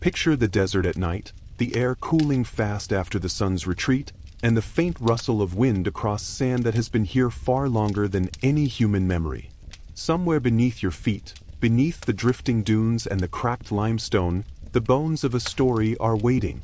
Picture the desert at night, the air cooling fast after the sun's retreat, and the faint rustle of wind across sand that has been here far longer than any human memory. Somewhere beneath your feet, beneath the drifting dunes and the cracked limestone, the bones of a story are waiting.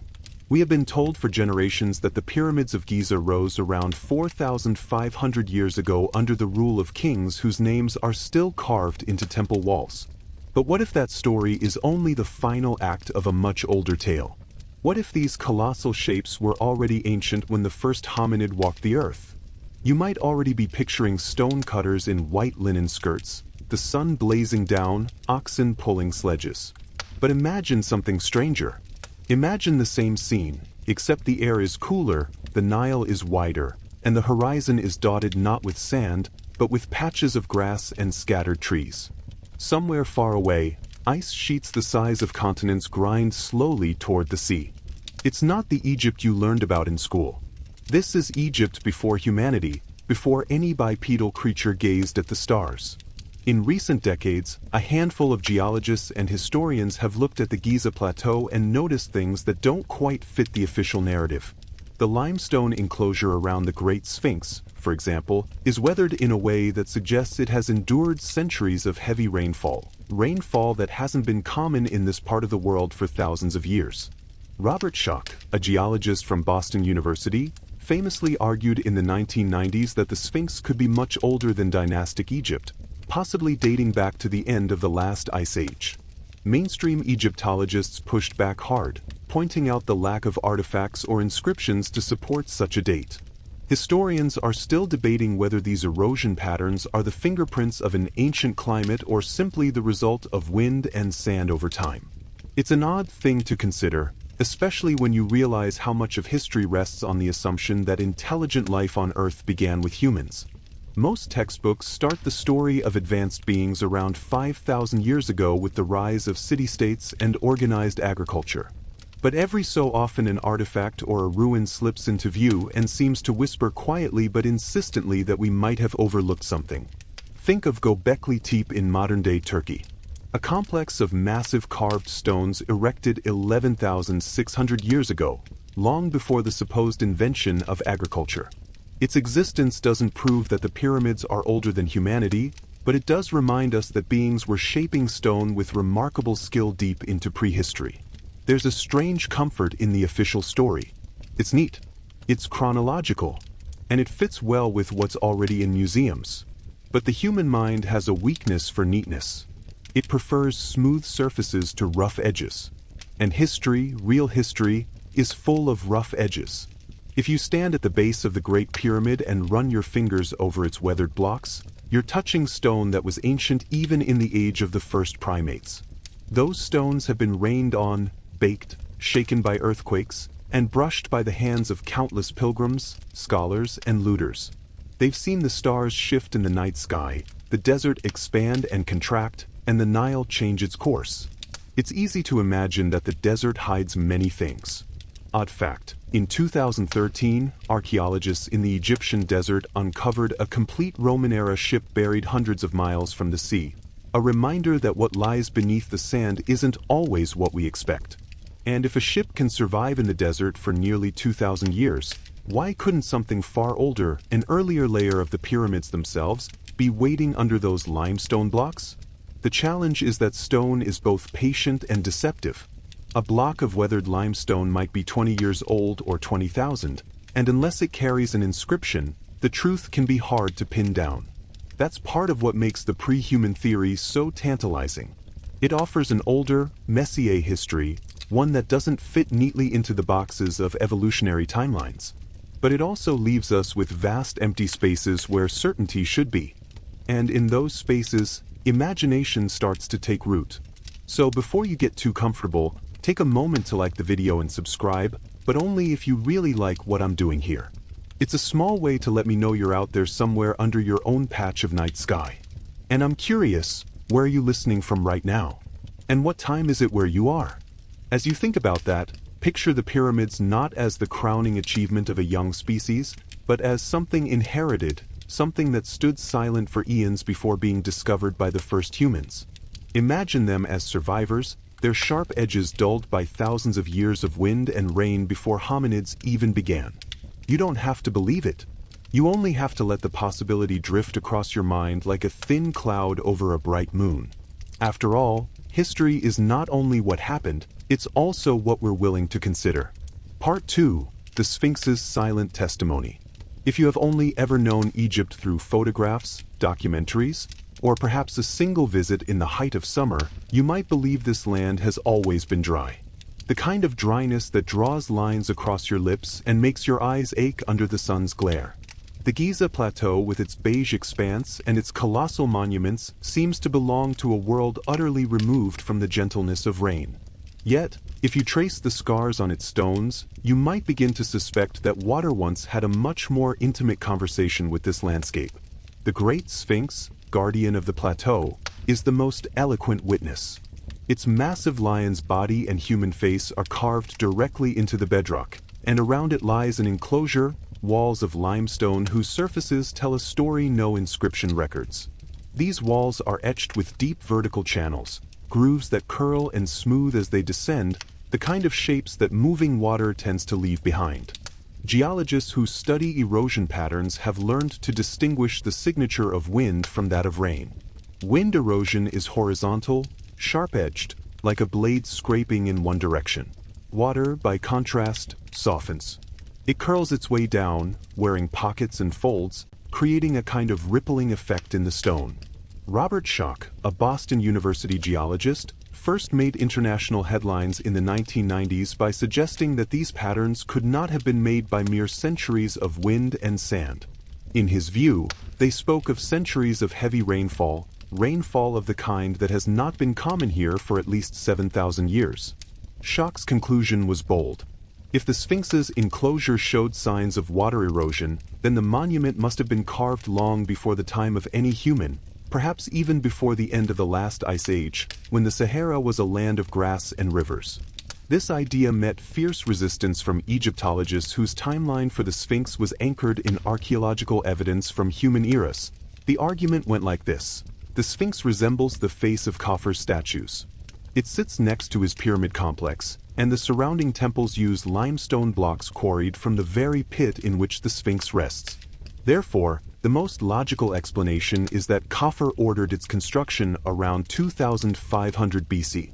We have been told for generations that the pyramids of Giza rose around 4,500 years ago under the rule of kings whose names are still carved into temple walls. But what if that story is only the final act of a much older tale? What if these colossal shapes were already ancient when the first hominid walked the earth? You might already be picturing stone cutters in white linen skirts, the sun blazing down, oxen pulling sledges. But imagine something stranger. Imagine the same scene, except the air is cooler, the Nile is wider, and the horizon is dotted not with sand, but with patches of grass and scattered trees. Somewhere far away, ice sheets the size of continents grind slowly toward the sea. It's not the Egypt you learned about in school. This is Egypt before humanity, before any bipedal creature gazed at the stars. In recent decades, a handful of geologists and historians have looked at the Giza Plateau and noticed things that don't quite fit the official narrative. The limestone enclosure around the Great Sphinx, for example, is weathered in a way that suggests it has endured centuries of heavy rainfall that hasn't been common in this part of the world for thousands of years. Robert Schoch, a geologist from Boston University, famously argued in the 1990s that the Sphinx could be much older than dynastic Egypt, possibly dating back to the end of the last ice age. Mainstream Egyptologists pushed back hard, pointing out the lack of artifacts or inscriptions to support such a date. Historians are still debating whether these erosion patterns are the fingerprints of an ancient climate or simply the result of wind and sand over time. It's an odd thing to consider, especially when you realize how much of history rests on the assumption that intelligent life on Earth began with humans. Most textbooks start the story of advanced beings around 5,000 years ago with the rise of city-states and organized agriculture. But every so often an artifact or a ruin slips into view and seems to whisper quietly but insistently that we might have overlooked something. Think of Göbekli Tepe in modern-day Turkey. A complex of massive carved stones erected 11,600 years ago, long before the supposed invention of agriculture. Its existence doesn't prove that the pyramids are older than humanity, but it does remind us that beings were shaping stone with remarkable skill deep into prehistory. There's a strange comfort in the official story. It's neat, it's chronological, and it fits well with what's already in museums. But the human mind has a weakness for neatness. It prefers smooth surfaces to rough edges. And history, real history, is full of rough edges. If you stand at the base of the Great Pyramid and run your fingers over its weathered blocks, you're touching stone that was ancient even in the age of the first primates. Those stones have been rained on, baked, shaken by earthquakes, and brushed by the hands of countless pilgrims, scholars, and looters. They've seen the stars shift in the night sky, the desert expand and contract, and the Nile change its course. It's easy to imagine that the desert hides many things. Odd fact, in 2013, archaeologists in the Egyptian desert uncovered a complete Roman-era ship buried hundreds of miles from the sea. A reminder that what lies beneath the sand isn't always what we expect. And if a ship can survive in the desert for nearly 2,000 years, why couldn't something far older, an earlier layer of the pyramids themselves, be waiting under those limestone blocks? The challenge is that stone is both patient and deceptive. A block of weathered limestone might be 20 years old or 20,000, and unless it carries an inscription, the truth can be hard to pin down. That's part of what makes the pre-human theory so tantalizing. It offers an older, Messier history, one that doesn't fit neatly into the boxes of evolutionary timelines. But it also leaves us with vast empty spaces where certainty should be. And in those spaces, imagination starts to take root. So before you get too comfortable, take a moment to like the video and subscribe, but only if you really like what I'm doing here. It's a small way to let me know you're out there somewhere under your own patch of night sky. And I'm curious, where are you listening from right now? And what time is it where you are? As you think about that, picture the pyramids not as the crowning achievement of a young species, but as something inherited, something that stood silent for eons before being discovered by the first humans. Imagine them as survivors, their sharp edges dulled by thousands of years of wind and rain before hominids even began. You don't have to believe it. You only have to let the possibility drift across your mind like a thin cloud over a bright moon. After all, history is not only what happened, it's also what we're willing to consider. Part 2. The Sphinx's Silent Testimony. If you have only ever known Egypt through photographs, documentaries, or perhaps a single visit in the height of summer, you might believe this land has always been dry. The kind of dryness that draws lines across your lips and makes your eyes ache under the sun's glare. The Giza Plateau, with its beige expanse and its colossal monuments, seems to belong to a world utterly removed from the gentleness of rain. Yet, if you trace the scars on its stones, you might begin to suspect that water once had a much more intimate conversation with this landscape. The Great Sphinx, guardian of the plateau, is the most eloquent witness. Its massive lion's body and human face are carved directly into the bedrock, and around it lies an enclosure, walls of limestone whose surfaces tell a story no inscription records. These walls are etched with deep vertical channels, grooves that curl and smooth as they descend, the kind of shapes that moving water tends to leave behind. Geologists who study erosion patterns have learned to distinguish the signature of wind from that of rain. Wind erosion is horizontal, sharp-edged, like a blade scraping in one direction. Water, by contrast, softens. It curls its way down, wearing pockets and folds, creating a kind of rippling effect in the stone. Robert Schoch, a Boston University geologist, first made international headlines in the 1990s by suggesting that these patterns could not have been made by mere centuries of wind and sand. In his view, they spoke of centuries of heavy rainfall of the kind that has not been common here for at least 7,000 years. Schoch's conclusion was bold. If the Sphinx's enclosure showed signs of water erosion, then the monument must have been carved long before the time of any human, perhaps even before the end of the last ice age, when the Sahara was a land of grass and rivers. This idea met fierce resistance from Egyptologists whose timeline for the Sphinx was anchored in archaeological evidence from human eras. The argument went like this: the Sphinx resembles the face of Khufu's statues. It sits next to his pyramid complex, and the surrounding temples use limestone blocks quarried from the very pit in which the Sphinx rests. Therefore, the most logical explanation is that Khufu ordered its construction around 2500 BC.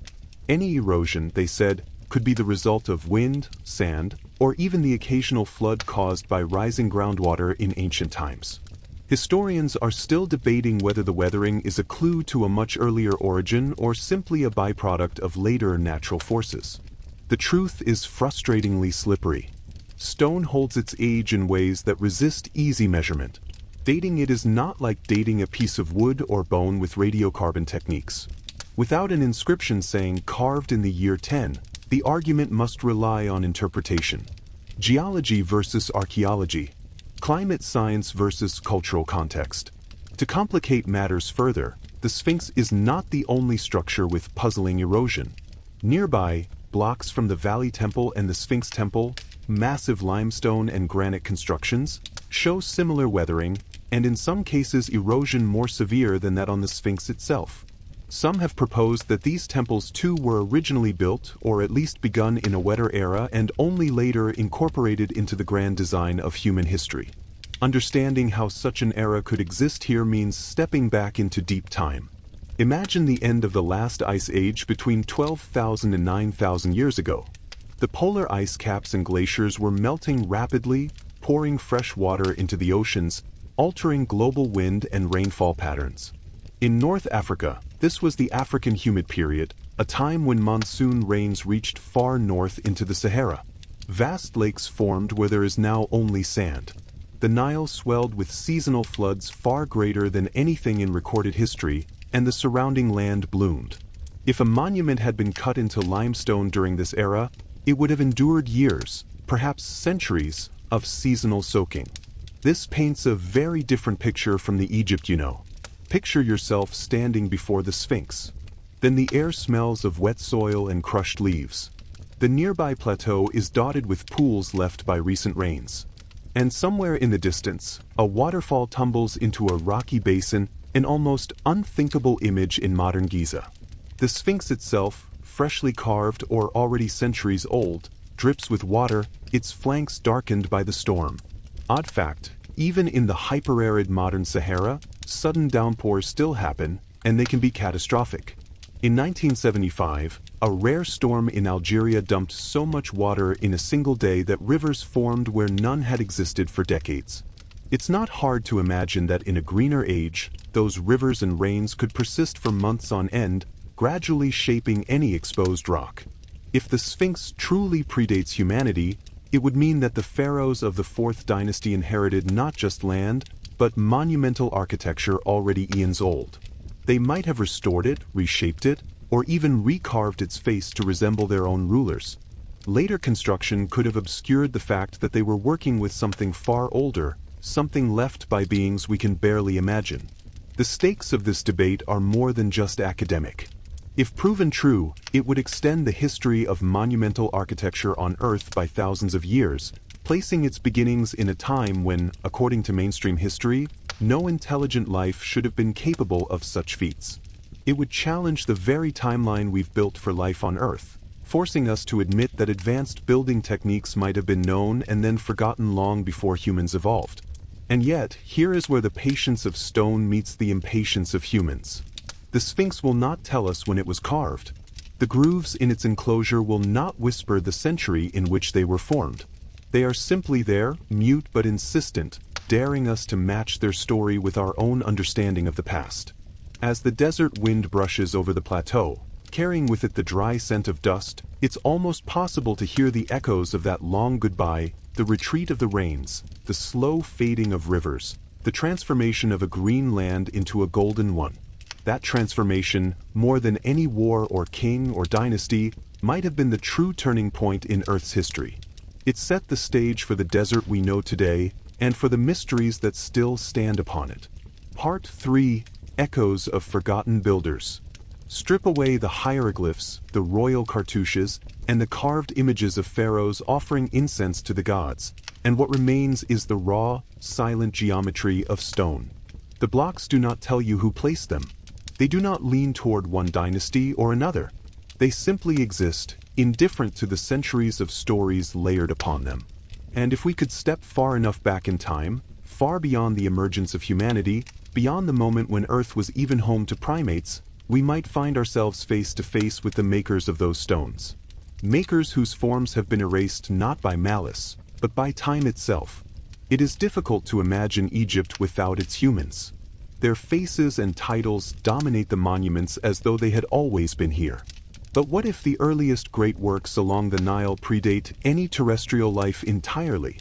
Any erosion, they said, could be the result of wind, sand, or even the occasional flood caused by rising groundwater in ancient times. Historians are still debating whether the weathering is a clue to a much earlier origin or simply a byproduct of later natural forces. The truth is frustratingly slippery. Stone holds its age in ways that resist easy measurement. Dating it is not like dating a piece of wood or bone with radiocarbon techniques. Without an inscription saying carved in the year 10, the argument must rely on interpretation. Geology versus archaeology. Climate science versus cultural context. To complicate matters further, the Sphinx is not the only structure with puzzling erosion. Nearby, blocks from the Valley Temple and the Sphinx Temple, massive limestone and granite constructions, show similar weathering, and in some cases erosion more severe than that on the Sphinx itself. Some have proposed that these temples too were originally built, or at least begun in a wetter era and only later incorporated into the grand design of human history. Understanding how such an era could exist here means stepping back into deep time. Imagine the end of the last ice age between 12,000 and 9,000 years ago. The polar ice caps and glaciers were melting rapidly, pouring fresh water into the oceans, altering global wind and rainfall patterns. In North Africa, this was the African humid period, a time when monsoon rains reached far north into the Sahara. Vast lakes formed where there is now only sand. The Nile swelled with seasonal floods far greater than anything in recorded history, and the surrounding land bloomed. If a monument had been cut into limestone during this era, it would have endured years, perhaps centuries, of seasonal soaking. This paints a very different picture from the Egypt you know. Picture yourself standing before the Sphinx. Then the air smells of wet soil and crushed leaves. The nearby plateau is dotted with pools left by recent rains. And somewhere in the distance, a waterfall tumbles into a rocky basin, an almost unthinkable image in modern Giza. The Sphinx itself, freshly carved or already centuries old, drips with water, its flanks darkened by the storm. Odd fact, even in the hyper-arid modern Sahara, sudden downpours still happen, and they can be catastrophic. In 1975, a rare storm in Algeria dumped so much water in a single day that rivers formed where none had existed for decades. It's not hard to imagine that in a greener age, those rivers and rains could persist for months on end, gradually shaping any exposed rock. If the Sphinx truly predates humanity, it would mean that the pharaohs of the 4th dynasty inherited not just land, but monumental architecture already eons old. They might have restored it, reshaped it, or even recarved its face to resemble their own rulers. Later construction could have obscured the fact that they were working with something far older, something left by beings we can barely imagine. The stakes of this debate are more than just academic. If proven true, it would extend the history of monumental architecture on Earth by thousands of years, placing its beginnings in a time when, according to mainstream history, no intelligent life should have been capable of such feats. It would challenge the very timeline we've built for life on Earth, forcing us to admit that advanced building techniques might have been known and then forgotten long before humans evolved. And yet, here is where the patience of stone meets the impatience of humans. The Sphinx will not tell us when it was carved. The grooves in its enclosure will not whisper the century in which they were formed. They are simply there, mute but insistent, daring us to match their story with our own understanding of the past. As the desert wind brushes over the plateau, carrying with it the dry scent of dust, it's almost possible to hear the echoes of that long goodbye, the retreat of the rains, the slow fading of rivers, the transformation of a green land into a golden one. That transformation, more than any war or king or dynasty, might have been the true turning point in Earth's history. It set the stage for the desert we know today, and for the mysteries that still stand upon it. Part 3: Echoes of Forgotten Builders. Strip away the hieroglyphs, the royal cartouches, and the carved images of pharaohs offering incense to the gods, and what remains is the raw, silent geometry of stone. The blocks do not tell you who placed them. They do not lean toward one dynasty or another. They simply exist, indifferent to the centuries of stories layered upon them. And if we could step far enough back in time, far beyond the emergence of humanity, beyond the moment when Earth was even home to primates, we might find ourselves face to face with the makers of those stones. Makers whose forms have been erased not by malice, but by time itself. It is difficult to imagine Egypt without its humans. Their faces and titles dominate the monuments as though they had always been here. But what if the earliest great works along the Nile predate any terrestrial life entirely?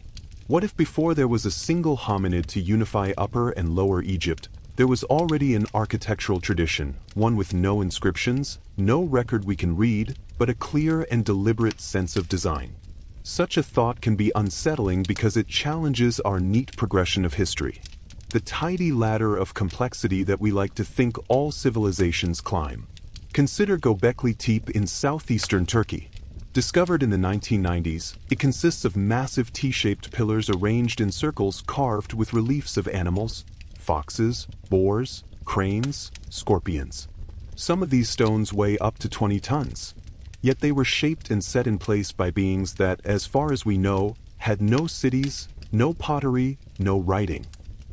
What if before there was a single hominid to unify Upper and Lower Egypt, there was already an architectural tradition, one with no inscriptions, no record we can read, but a clear and deliberate sense of design? Such a thought can be unsettling because it challenges our neat progression of history. The tidy ladder of complexity that we like to think all civilizations climb. Consider Göbekli Tepe in southeastern Turkey. Discovered in the 1990s, it consists of massive T-shaped pillars arranged in circles carved with reliefs of animals, foxes, boars, cranes, scorpions. Some of these stones weigh up to 20 tons. Yet they were shaped and set in place by beings that, as far as we know, had no cities, no pottery, no writing.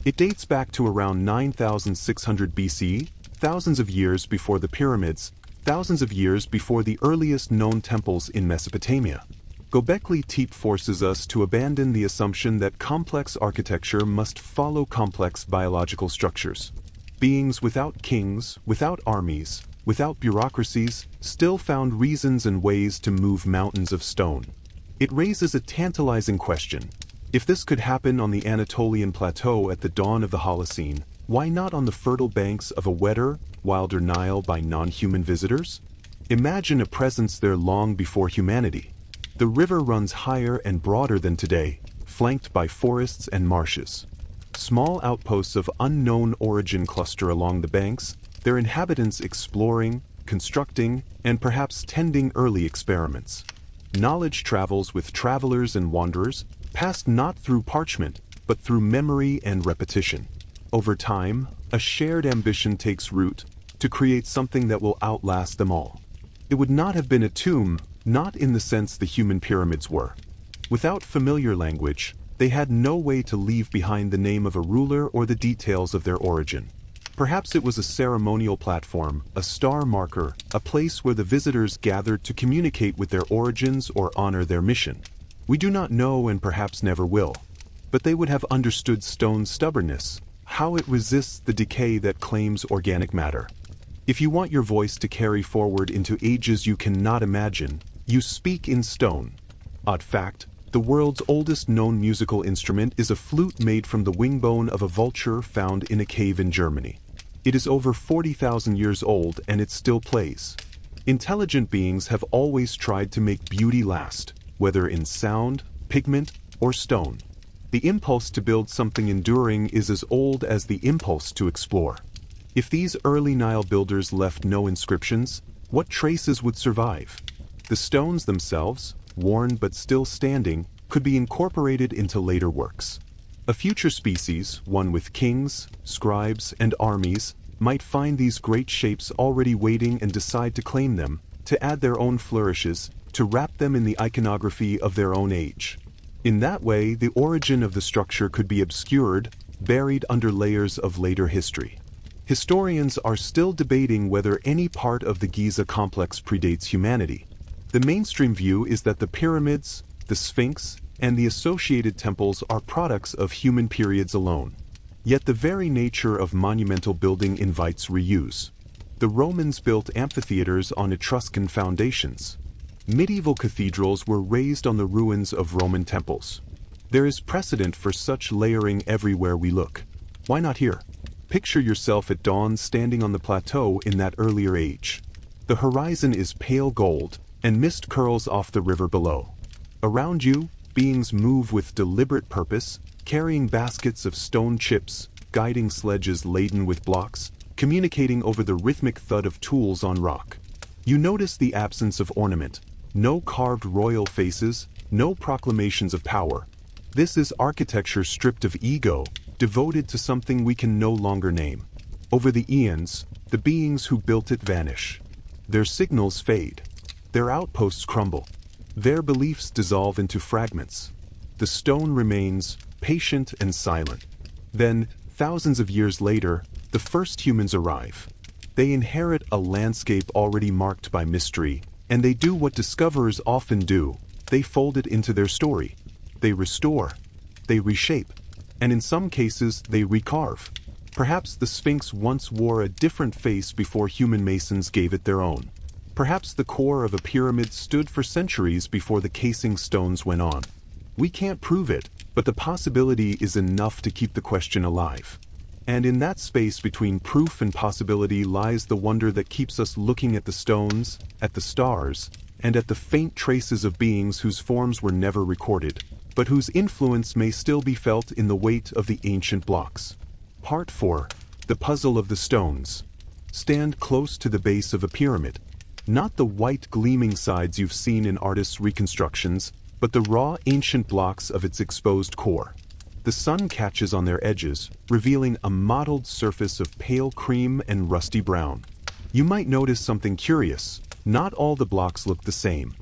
It dates back to around 9,600 BC, thousands of years before the pyramids, thousands of years before the earliest known temples in Mesopotamia. Göbekli Tepe forces us to abandon the assumption that complex architecture must follow complex biological structures. Beings without kings, without armies, without bureaucracies, still found reasons and ways to move mountains of stone. It raises a tantalizing question. If this could happen on the Anatolian plateau at the dawn of the Holocene, why not on the fertile banks of a wetter, wilder Nile by non-human visitors? Imagine a presence there long before humanity. The river runs higher and broader than today, flanked by forests and marshes. Small outposts of unknown origin cluster along the banks, their inhabitants exploring, constructing, and perhaps tending early experiments. Knowledge travels with travelers and wanderers, passed not through parchment, but through memory and repetition. Over time, a shared ambition takes root to create something that will outlast them all. It would not have been a tomb, not in the sense the human pyramids were. Without familiar language, they had no way to leave behind the name of a ruler or the details of their origin. Perhaps it was a ceremonial platform, a star marker, a place where the visitors gathered to communicate with their origins or honor their mission. We do not know and perhaps never will. But they would have understood stone's stubbornness, how it resists the decay that claims organic matter. If you want your voice to carry forward into ages you cannot imagine, you speak in stone. Odd fact, the world's oldest known musical instrument is a flute made from the wing bone of a vulture found in a cave in Germany. It is over 40,000 years old and it still plays. Intelligent beings have always tried to make beauty last, whether in sound, pigment, or stone. The impulse to build something enduring is as old as the impulse to explore. If these early Nile builders left no inscriptions, what traces would survive? The stones themselves, worn but still standing, could be incorporated into later works. A future species, one with kings, scribes, and armies, might find these great shapes already waiting and decide to claim them, to add their own flourishes, to wrap them in the iconography of their own age. In that way, the origin of the structure could be obscured, buried under layers of later history. Historians are still debating whether any part of the Giza complex predates humanity. The mainstream view is that the pyramids, the Sphinx, and the associated temples are products of human periods alone. Yet the very nature of monumental building invites reuse. The Romans built amphitheaters on Etruscan foundations. Medieval cathedrals were raised on the ruins of Roman temples. There is precedent for such layering everywhere we look. Why not here? Picture yourself at dawn standing on the plateau in that earlier age. The horizon is pale gold, and mist curls off the river below. Around you, beings move with deliberate purpose, carrying baskets of stone chips, guiding sledges laden with blocks, communicating over the rhythmic thud of tools on rock. You notice the absence of ornament, no carved royal faces, no proclamations of power. This is architecture stripped of ego, devoted to something we can no longer name. Over the eons, the beings who built it vanish. Their signals fade. Their outposts crumble. Their beliefs dissolve into fragments. The stone remains, patient and silent. Then, thousands of years later, the first humans arrive. They inherit a landscape already marked by mystery, and they do what discoverers often do. They fold it into their story. They restore. They reshape. And in some cases, they recarve. Perhaps the Sphinx once wore a different face before human masons gave it their own. Perhaps the core of a pyramid stood for centuries before the casing stones went on. We can't prove it, but the possibility is enough to keep the question alive. And in that space between proof and possibility lies the wonder that keeps us looking at the stones, at the stars, and at the faint traces of beings whose forms were never recorded, but whose influence may still be felt in the weight of the ancient blocks. Part 4. The Puzzle of the Stones. Stand close to the base of a pyramid. Not the white gleaming sides you've seen in artists' reconstructions, but the raw ancient blocks of its exposed core. The sun catches on their edges, revealing a mottled surface of pale cream and rusty brown. You might notice something curious. Not all the blocks look the same.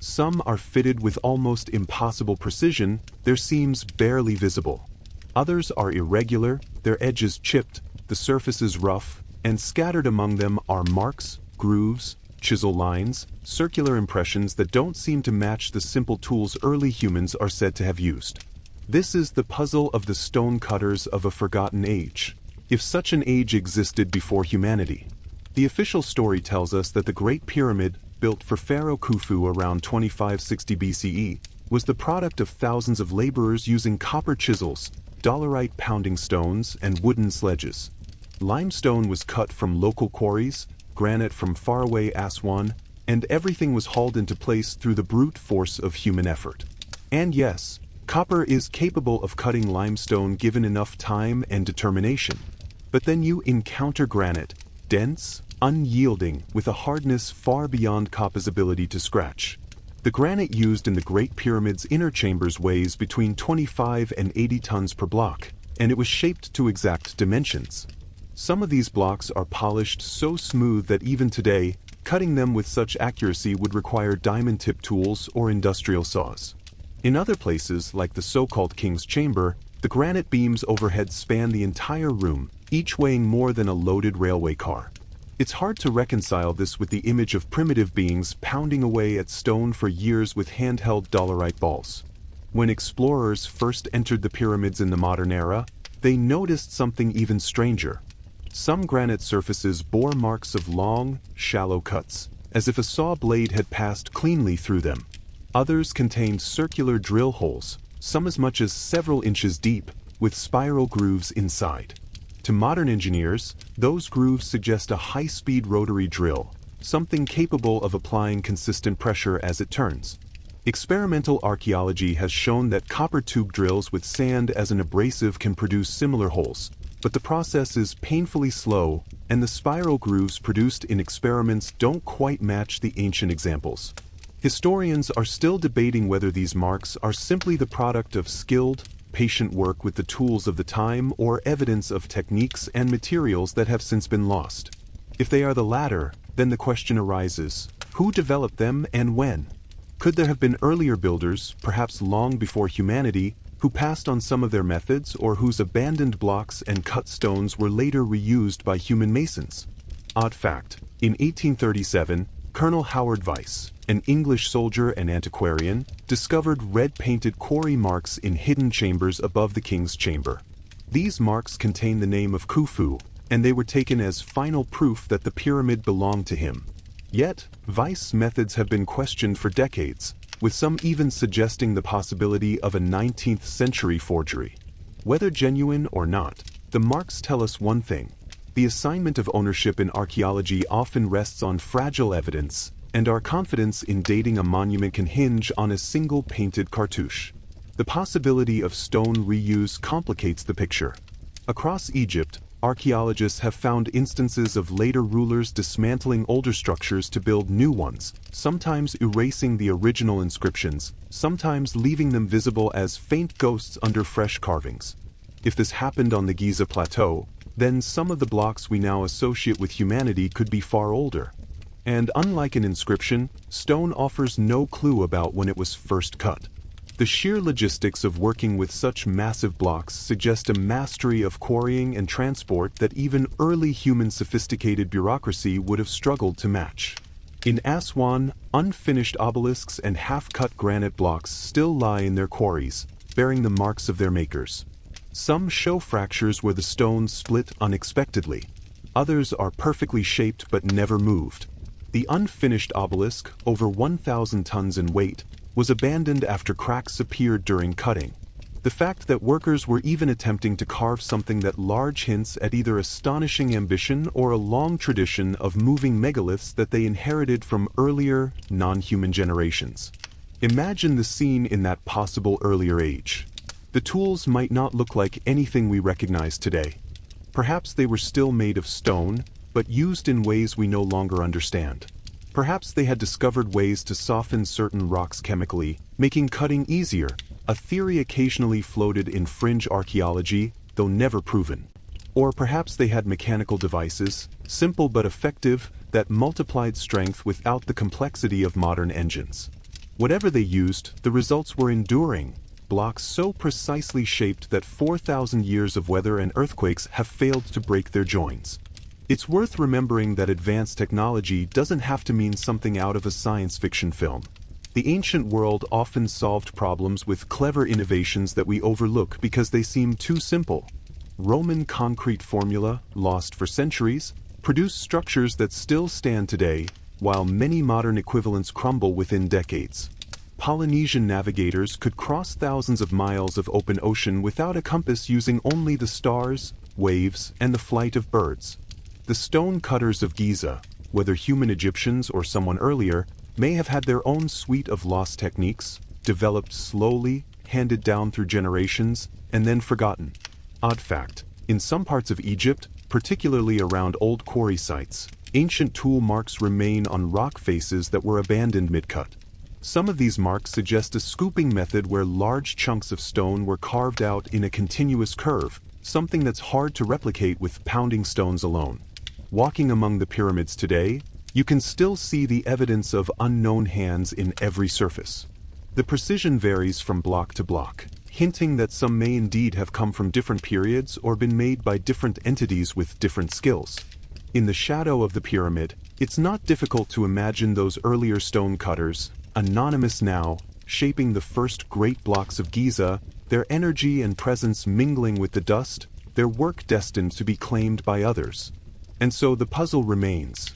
Some are fitted with almost impossible precision, their seams barely visible. Others are irregular, their edges chipped, the surfaces rough, and scattered among them are marks, grooves, chisel lines, circular impressions that don't seem to match the simple tools early humans are said to have used. This is the puzzle of the stone cutters of a forgotten age, if such an age existed before humanity. The official story tells us that the Great Pyramid, built for Pharaoh Khufu around 2560 BCE, was the product of thousands of laborers using copper chisels, dolerite pounding stones, and wooden sledges. Limestone was cut from local quarries, granite from faraway Aswan, and everything was hauled into place through the brute force of human effort. And yes, copper is capable of cutting limestone given enough time and determination. But then you encounter granite, dense, unyielding, with a hardness far beyond copper's ability to scratch. The granite used in the Great Pyramid's inner chambers weighs between 25 and 80 tons per block, and it was shaped to exact dimensions. Some of these blocks are polished so smooth that even today, cutting them with such accuracy would require diamond-tipped tools or industrial saws. In other places, like the so-called King's Chamber, the granite beams overhead span the entire room, each weighing more than a loaded railway car. It's hard to reconcile this with the image of primitive beings pounding away at stone for years with handheld dolerite balls. When explorers first entered the pyramids in the modern era, they noticed something even stranger. Some granite surfaces bore marks of long, shallow cuts, as if a saw blade had passed cleanly through them. Others contained circular drill holes, some as much as several inches deep, with spiral grooves inside. To modern engineers, those grooves suggest a high-speed rotary drill, something capable of applying consistent pressure as it turns. Experimental archaeology has shown that copper tube drills with sand as an abrasive can produce similar holes, but the process is painfully slow, and the spiral grooves produced in experiments don't quite match the ancient examples. Historians are still debating whether these marks are simply the product of skilled, patient work with the tools of the time or evidence of techniques and materials that have since been lost. If they are the latter, then the question arises, who developed them and when? Could there have been earlier builders, perhaps long before humanity, who passed on some of their methods or whose abandoned blocks and cut stones were later reused by human masons? Odd fact, in 1837, Colonel Howard Vyse, an English soldier and antiquarian, discovered red-painted quarry marks in hidden chambers above the king's chamber. These marks contain the name of Khufu, and they were taken as final proof that the pyramid belonged to him. Yet, Vyse's methods have been questioned for decades, with some even suggesting the possibility of a 19th century forgery. Whether genuine or not, the marks tell us one thing. The assignment of ownership in archaeology often rests on fragile evidence, and our confidence in dating a monument can hinge on a single painted cartouche. The possibility of stone reuse complicates the picture. Across Egypt, archaeologists have found instances of later rulers dismantling older structures to build new ones, sometimes erasing the original inscriptions, sometimes leaving them visible as faint ghosts under fresh carvings. If this happened on the Giza Plateau, then some of the blocks we now associate with humanity could be far older. And unlike an inscription, stone offers no clue about when it was first cut. The sheer logistics of working with such massive blocks suggest a mastery of quarrying and transport that even early human sophisticated bureaucracy would have struggled to match. In Aswan, unfinished obelisks and half-cut granite blocks still lie in their quarries, bearing the marks of their makers. Some show fractures where the stones split unexpectedly. Others are perfectly shaped but never moved. The unfinished obelisk, over 1,000 tons in weight, was abandoned after cracks appeared during cutting. The fact that workers were even attempting to carve something that large hints at either astonishing ambition or a long tradition of moving megaliths that they inherited from earlier, non-human generations. Imagine the scene in that possible earlier age. The tools might not look like anything we recognize today. Perhaps they were still made of stone, but used in ways we no longer understand. Perhaps they had discovered ways to soften certain rocks chemically, making cutting easier, a theory occasionally floated in fringe archaeology, though never proven. Or perhaps they had mechanical devices, simple but effective, that multiplied strength without the complexity of modern engines. Whatever they used, the results were enduring. Blocks so precisely shaped that 4,000 years of weather and earthquakes have failed to break their joints. It's worth remembering that advanced technology doesn't have to mean something out of a science fiction film. The ancient world often solved problems with clever innovations that we overlook because they seem too simple. Roman concrete formula, lost for centuries, produced structures that still stand today, while many modern equivalents crumble within decades. Polynesian navigators could cross thousands of miles of open ocean without a compass, using only the stars, waves, and the flight of birds. The stone cutters of Giza, whether human Egyptians or someone earlier, may have had their own suite of lost techniques, developed slowly, handed down through generations, and then forgotten. Odd fact, in some parts of Egypt, particularly around old quarry sites, ancient tool marks remain on rock faces that were abandoned mid-cut. Some of these marks suggest a scooping method where large chunks of stone were carved out in a continuous curve, something that's hard to replicate with pounding stones alone. Walking among the pyramids today, You can still see the evidence of unknown hands in every surface. The precision varies from block to block, hinting that some may indeed have come from different periods or been made by different entities with different skills. In the shadow of the pyramid, it's not difficult to imagine those earlier stone cutters, anonymous now, shaping the first great blocks of Giza, their energy and presence mingling with the dust, their work destined to be claimed by others. And so the puzzle remains.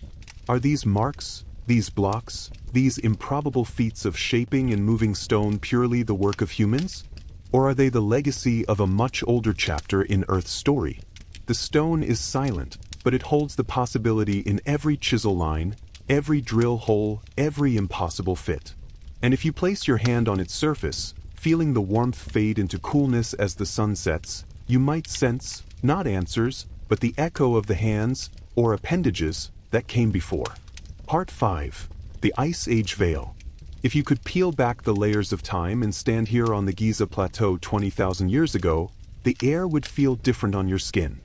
Are these marks, these blocks, these improbable feats of shaping and moving stone purely the work of humans? Or are they the legacy of a much older chapter in Earth's story? The stone is silent, but it holds the possibility in every chisel line, every drill hole, every impossible fit. And if you place your hand on its surface, feeling the warmth fade into coolness as the sun sets, you might sense, not answers, but the echo of the hands, or appendages, that came before. Part 5. The Ice Age Veil. If you could peel back the layers of time and stand here on the Giza Plateau 20,000 years ago, the air would feel different on your skin.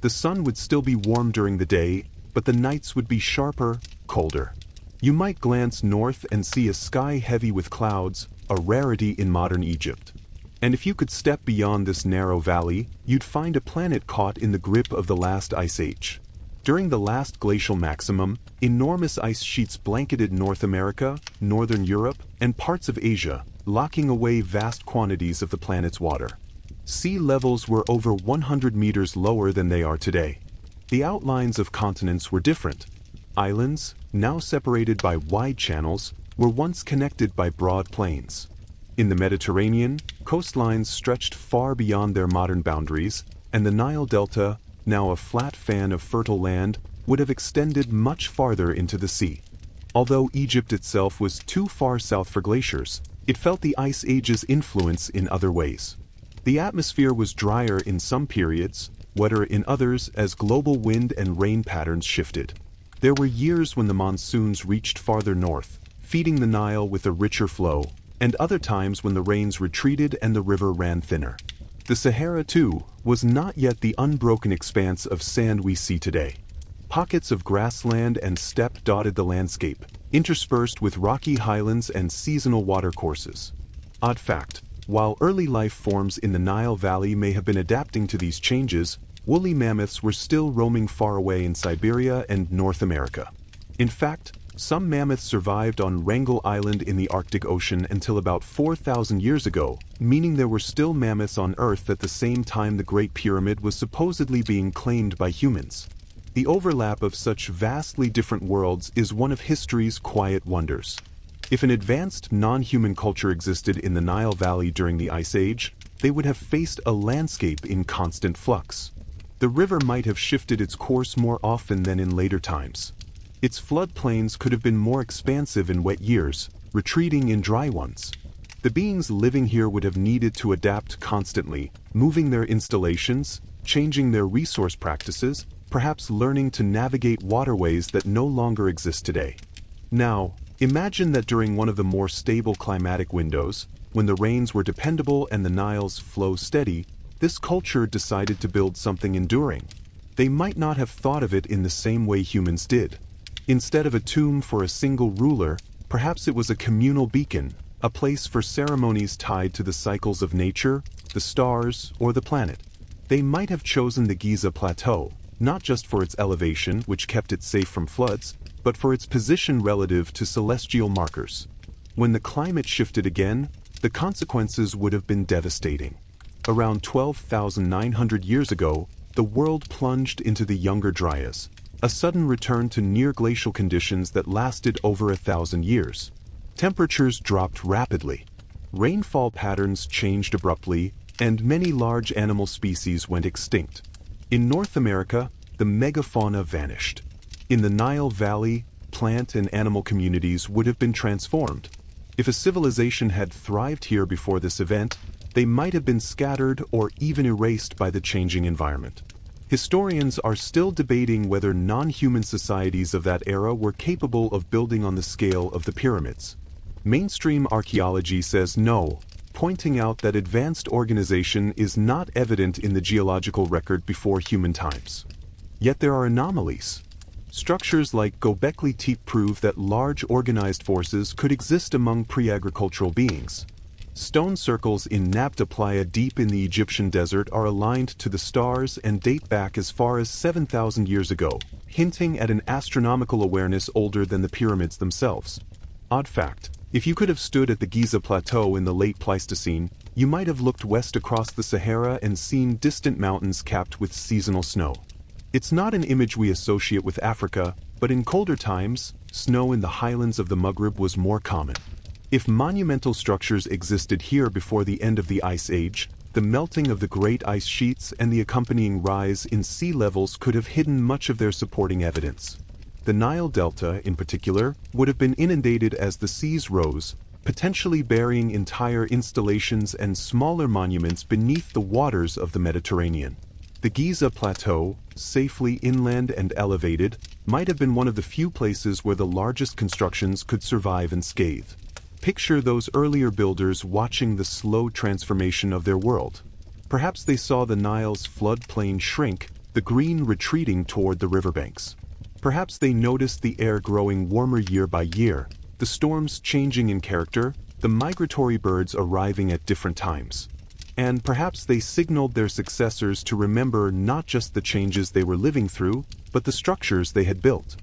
The sun would still be warm during the day, but the nights would be sharper, colder. You might glance north and see a sky heavy with clouds, a rarity in modern Egypt. And if you could step beyond this narrow valley, you'd find a planet caught in the grip of the last ice age. During the last glacial maximum, enormous ice sheets blanketed North America, Northern Europe, and parts of Asia, locking away vast quantities of the planet's water. Sea levels were over 100 meters lower than they are today. The outlines of continents were different. Islands, now separated by wide channels, were once connected by broad plains. In the Mediterranean, coastlines stretched far beyond their modern boundaries, and the Nile Delta, now a flat fan of fertile land, would have extended much farther into the sea. Although Egypt itself was too far south for glaciers, it felt the Ice Age's influence in other ways. The atmosphere was drier in some periods, wetter in others as global wind and rain patterns shifted. There were years when the monsoons reached farther north, feeding the Nile with a richer flow, and other times when the rains retreated and the river ran thinner. The Sahara, too, was not yet the unbroken expanse of sand we see today. Pockets of grassland and steppe dotted the landscape, interspersed with rocky highlands and seasonal watercourses. Odd fact, while early life forms in the Nile Valley may have been adapting to these changes, woolly mammoths were still roaming far away in Siberia and North America. In fact, some mammoths survived on Wrangel Island in the Arctic Ocean until about 4,000 years ago, meaning there were still mammoths on Earth at the same time the Great Pyramid was supposedly being claimed by humans. The overlap of such vastly different worlds is one of history's quiet wonders. If an advanced non-human culture existed in the Nile Valley during the Ice Age, they would have faced a landscape in constant flux. The river might have shifted its course more often than in later times. Its floodplains could have been more expansive in wet years, retreating in dry ones. The beings living here would have needed to adapt constantly, moving their installations, changing their resource practices, perhaps learning to navigate waterways that no longer exist today. Now, imagine that during one of the more stable climatic windows, when the rains were dependable and the Nile's flow steady, this culture decided to build something enduring. They might not have thought of it in the same way humans did. Instead of a tomb for a single ruler, perhaps it was a communal beacon, a place for ceremonies tied to the cycles of nature, the stars, or the planet. They might have chosen the Giza Plateau, not just for its elevation, which kept it safe from floods, but for its position relative to celestial markers. When the climate shifted again, the consequences would have been devastating. Around 12,900 years ago, the world plunged into the Younger Dryas, a sudden return to near-glacial conditions that lasted over 1,000 years. Temperatures dropped rapidly. Rainfall patterns changed abruptly, and many large animal species went extinct. In North America, the megafauna vanished. In the Nile Valley, plant and animal communities would have been transformed. If a civilization had thrived here before this event, they might have been scattered or even erased by the changing environment. Historians are still debating whether non-human societies of that era were capable of building on the scale of the pyramids. Mainstream archaeology says no, pointing out that advanced organization is not evident in the geological record before human times. Yet there are anomalies. Structures like Göbekli Tepe prove that large organized forces could exist among pre-agricultural beings. Stone circles in Nabta Playa deep in the Egyptian desert are aligned to the stars and date back as far as 7,000 years ago, hinting at an astronomical awareness older than the pyramids themselves. Odd fact, if you could have stood at the Giza Plateau in the late Pleistocene, you might have looked west across the Sahara and seen distant mountains capped with seasonal snow. It's not an image we associate with Africa, but in colder times, snow in the highlands of the Maghreb was more common. If monumental structures existed here before the end of the Ice Age, the melting of the great ice sheets and the accompanying rise in sea levels could have hidden much of their supporting evidence. The Nile Delta, in particular, would have been inundated as the seas rose, potentially burying entire installations and smaller monuments beneath the waters of the Mediterranean. The Giza Plateau, safely inland and elevated, might have been one of the few places where the largest constructions could survive unscathed. Picture those earlier builders watching the slow transformation of their world. Perhaps they saw the Nile's floodplain shrink, the green retreating toward the riverbanks. Perhaps they noticed the air growing warmer year by year, the storms changing in character, the migratory birds arriving at different times. And perhaps they signaled their successors to remember not just the changes they were living through, but the structures they had built.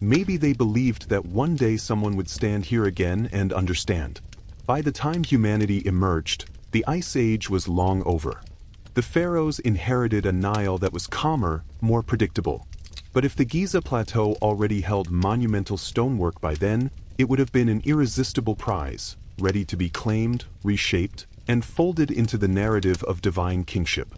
Maybe they believed that one day someone would stand here again and understand. By the time humanity emerged, the Ice Age was long over. The pharaohs inherited a Nile that was calmer, more predictable. But if the Giza Plateau already held monumental stonework by then, it would have been an irresistible prize, ready to be claimed, reshaped, and folded into the narrative of divine kingship.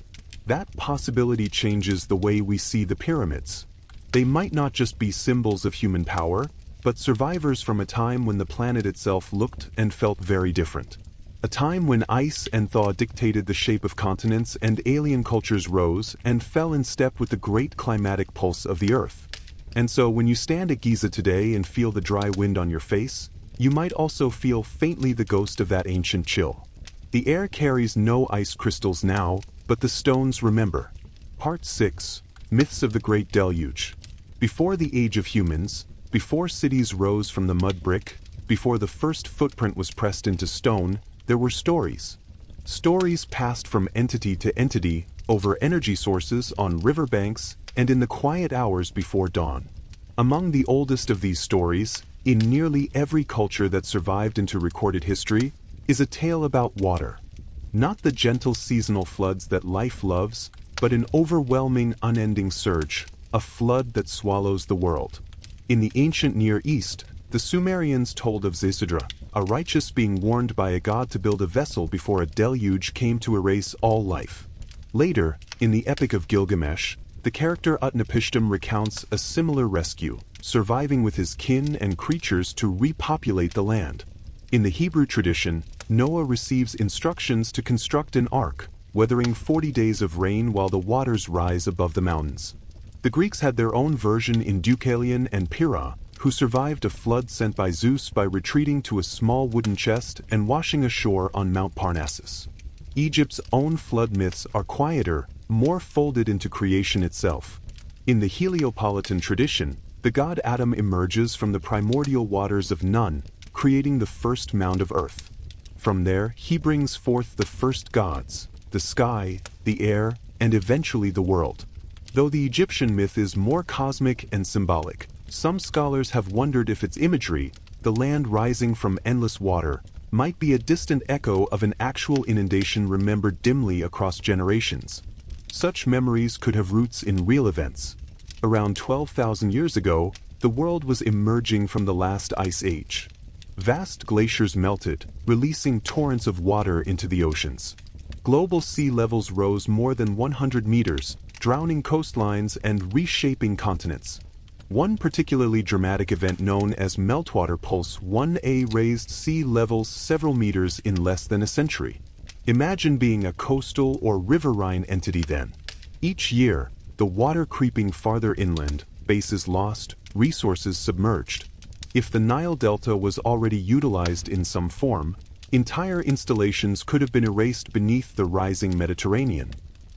That possibility changes the way we see the pyramids. They might not just be symbols of human power, but survivors from a time when the planet itself looked and felt very different. A time when ice and thaw dictated the shape of continents and alien cultures rose and fell in step with the great climatic pulse of the Earth. And so when you stand at Giza today and feel the dry wind on your face, you might also feel faintly the ghost of that ancient chill. The air carries no ice crystals now, but the stones remember. Part 6. Myths of the Great Deluge. Before the age of humans, before cities rose from the mud brick, before the first footprint was pressed into stone, there were stories. Stories passed from entity to entity, over energy sources on riverbanks, and in the quiet hours before dawn. Among the oldest of these stories, in nearly every culture that survived into recorded history, is a tale about water. Not the gentle seasonal floods that life loves, but an overwhelming, unending surge, a flood that swallows the world. In the ancient Near East, the Sumerians told of Zisidra, a righteous being warned by a god to build a vessel before a deluge came to erase all life. Later, in the Epic of Gilgamesh, the character Utnapishtim recounts a similar rescue, surviving with his kin and creatures to repopulate the land. In the Hebrew tradition, Noah receives instructions to construct an ark, weathering 40 days of rain while the waters rise above the mountains. The Greeks had their own version in Deucalion and Pyrrha, who survived a flood sent by Zeus by retreating to a small wooden chest and washing ashore on Mount Parnassus. Egypt's own flood myths are quieter, more folded into creation itself. In the Heliopolitan tradition, the god Adam emerges from the primordial waters of Nun, creating the first mound of earth. From there, he brings forth the first gods, the sky, the air, and eventually the world. Though the Egyptian myth is more cosmic and symbolic, some scholars have wondered if its imagery, the land rising from endless water, might be a distant echo of an actual inundation remembered dimly across generations. Such memories could have roots in real events. Around 12,000 years ago, the world was emerging from the last ice age. Vast glaciers melted, releasing torrents of water into the oceans. Global sea levels rose more than 100 meters, drowning coastlines and reshaping continents. One particularly dramatic event known as Meltwater Pulse 1A raised sea levels several meters in less than a century. Imagine being a coastal or riverine entity then. Each year, the water creeping farther inland, bases lost, resources submerged. If the Nile Delta was already utilized in some form, entire installations could have been erased beneath the rising Mediterranean.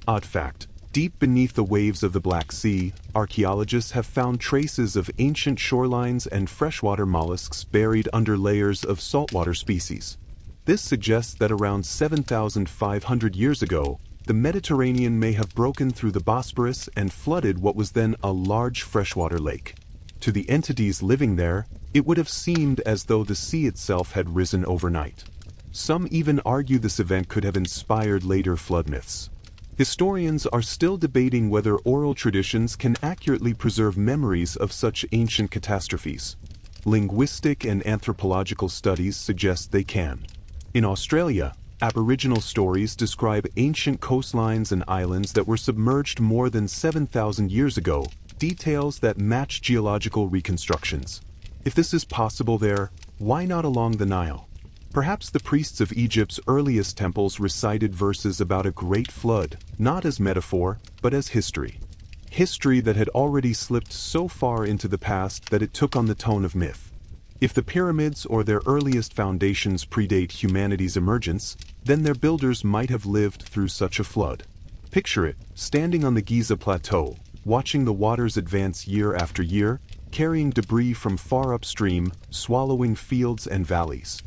Odd fact, Deep beneath the waves of the Black Sea, archaeologists have found traces of ancient shorelines and freshwater mollusks buried under layers of saltwater species. This suggests that around 7,500 years ago, the Mediterranean may have broken through the Bosporus and flooded what was then a large freshwater lake. To the entities living there, it would have seemed as though the sea itself had risen overnight. Some even argue this event could have inspired later flood myths. Historians are still debating whether oral traditions can accurately preserve memories of such ancient catastrophes. Linguistic and anthropological studies suggest they can. In Australia, Aboriginal stories describe ancient coastlines and islands that were submerged more than 7,000 years ago, details that match geological reconstructions. If this is possible there, why not along the Nile? Perhaps the priests of Egypt's earliest temples recited verses about a great flood, not as metaphor, but as history. History that had already slipped so far into the past that it took on the tone of myth. If the pyramids or their earliest foundations predate humanity's emergence, then their builders might have lived through such a flood. Picture it, standing on the Giza plateau, watching the waters advance year after year, carrying debris from far upstream, swallowing fields and valleys.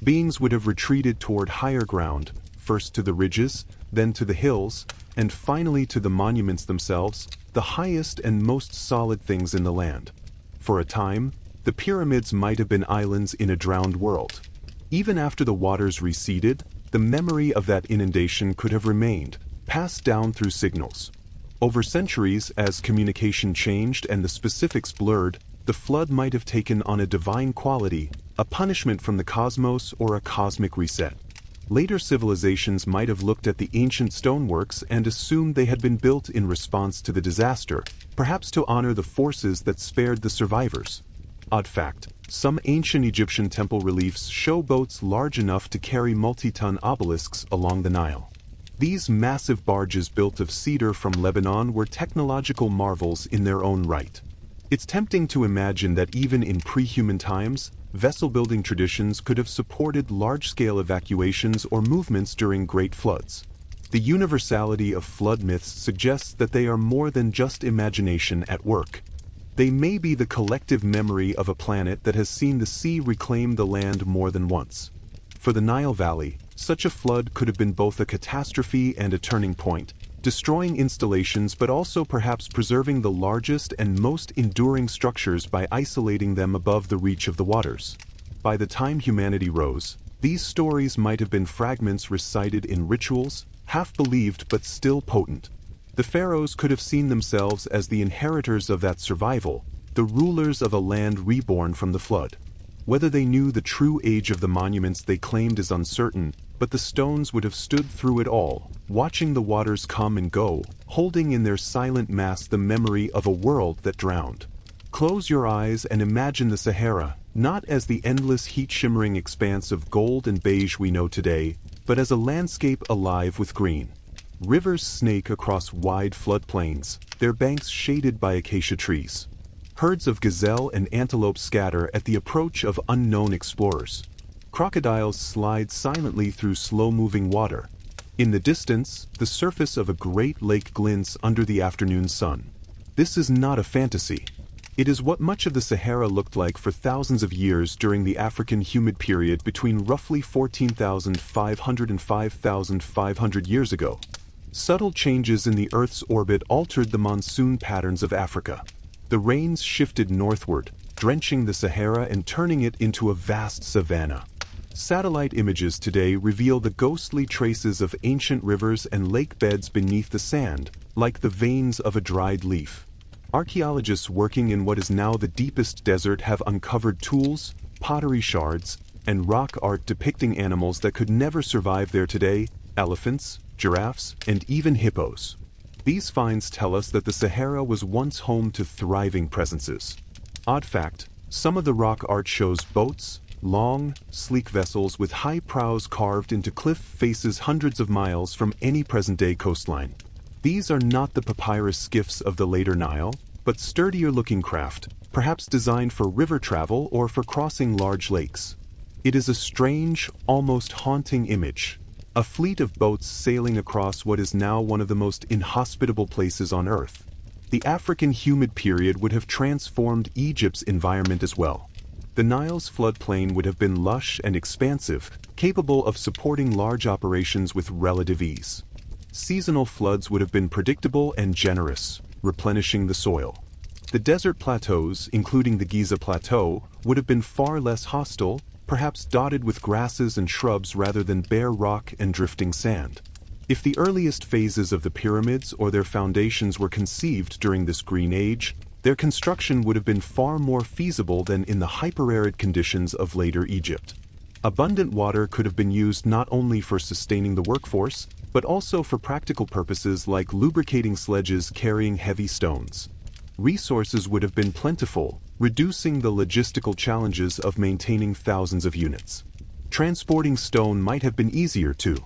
Beings would have retreated toward higher ground, first to the ridges, then to the hills, and finally to the monuments themselves, the highest and most solid things in the land. For a time, the pyramids might have been islands in a drowned world. Even after the waters receded, the memory of that inundation could have remained, passed down through signals. Over centuries, as communication changed and the specifics blurred, the flood might have taken on a divine quality, a punishment from the cosmos or a cosmic reset. Later civilizations might have looked at the ancient stoneworks and assumed they had been built in response to the disaster, perhaps to honor the forces that spared the survivors. Odd fact, some ancient Egyptian temple reliefs show boats large enough to carry multi-ton obelisks along the Nile. These massive barges built of cedar from Lebanon were technological marvels in their own right. It's tempting to imagine that even in pre-human times, vessel-building traditions could have supported large-scale evacuations or movements during great floods. The universality of flood myths suggests that they are more than just imagination at work. They may be the collective memory of a planet that has seen the sea reclaim the land more than once. For the Nile Valley, such a flood could have been both a catastrophe and a turning point, destroying installations but also perhaps preserving the largest and most enduring structures by isolating them above the reach of the waters. By the time humanity rose, these stories might have been fragments recited in rituals, half-believed but still potent. The pharaohs could have seen themselves as the inheritors of that survival, the rulers of a land reborn from the flood. Whether they knew the true age of the monuments they claimed is uncertain, but the stones would have stood through it all, watching the waters come and go, holding in their silent mass the memory of a world that drowned. Close your eyes and imagine the Sahara, not as the endless heat-shimmering expanse of gold and beige we know today, but as a landscape alive with green. Rivers snake across wide floodplains, their banks shaded by acacia trees. Herds of gazelle and antelope scatter at the approach of unknown explorers. Crocodiles slide silently through slow-moving water. In the distance, the surface of a great lake glints under the afternoon sun. This is not a fantasy. It is what much of the Sahara looked like for thousands of years during the African humid period between roughly 14,500 and 5,500 years ago. Subtle changes in the Earth's orbit altered the monsoon patterns of Africa. The rains shifted northward, drenching the Sahara and turning it into a vast savanna. Satellite images today reveal the ghostly traces of ancient rivers and lake beds beneath the sand, like the veins of a dried leaf. Archaeologists working in what is now the deepest desert have uncovered tools, pottery shards, and rock art depicting animals that could never survive there today: elephants, giraffes, and even hippos. These finds tell us that the Sahara was once home to thriving presences. Odd fact, some of the rock art shows boats, long, sleek vessels with high prows carved into cliff faces hundreds of miles from any present-day coastline. These are not the papyrus skiffs of the later Nile, but sturdier-looking craft, perhaps designed for river travel or for crossing large lakes. It is a strange, almost haunting image. A fleet of boats sailing across what is now one of the most inhospitable places on Earth. The African humid period would have transformed Egypt's environment as well. The Nile's floodplain would have been lush and expansive, capable of supporting large operations with relative ease. Seasonal floods would have been predictable and generous, replenishing the soil. The desert plateaus, including the Giza Plateau, would have been far less hostile, perhaps dotted with grasses and shrubs rather than bare rock and drifting sand. If the earliest phases of the pyramids or their foundations were conceived during this Green Age, their construction would have been far more feasible than in the hyper-arid conditions of later Egypt. Abundant water could have been used not only for sustaining the workforce, but also for practical purposes like lubricating sledges carrying heavy stones. Resources would have been plentiful, reducing the logistical challenges of maintaining thousands of units. Transporting stone might have been easier too.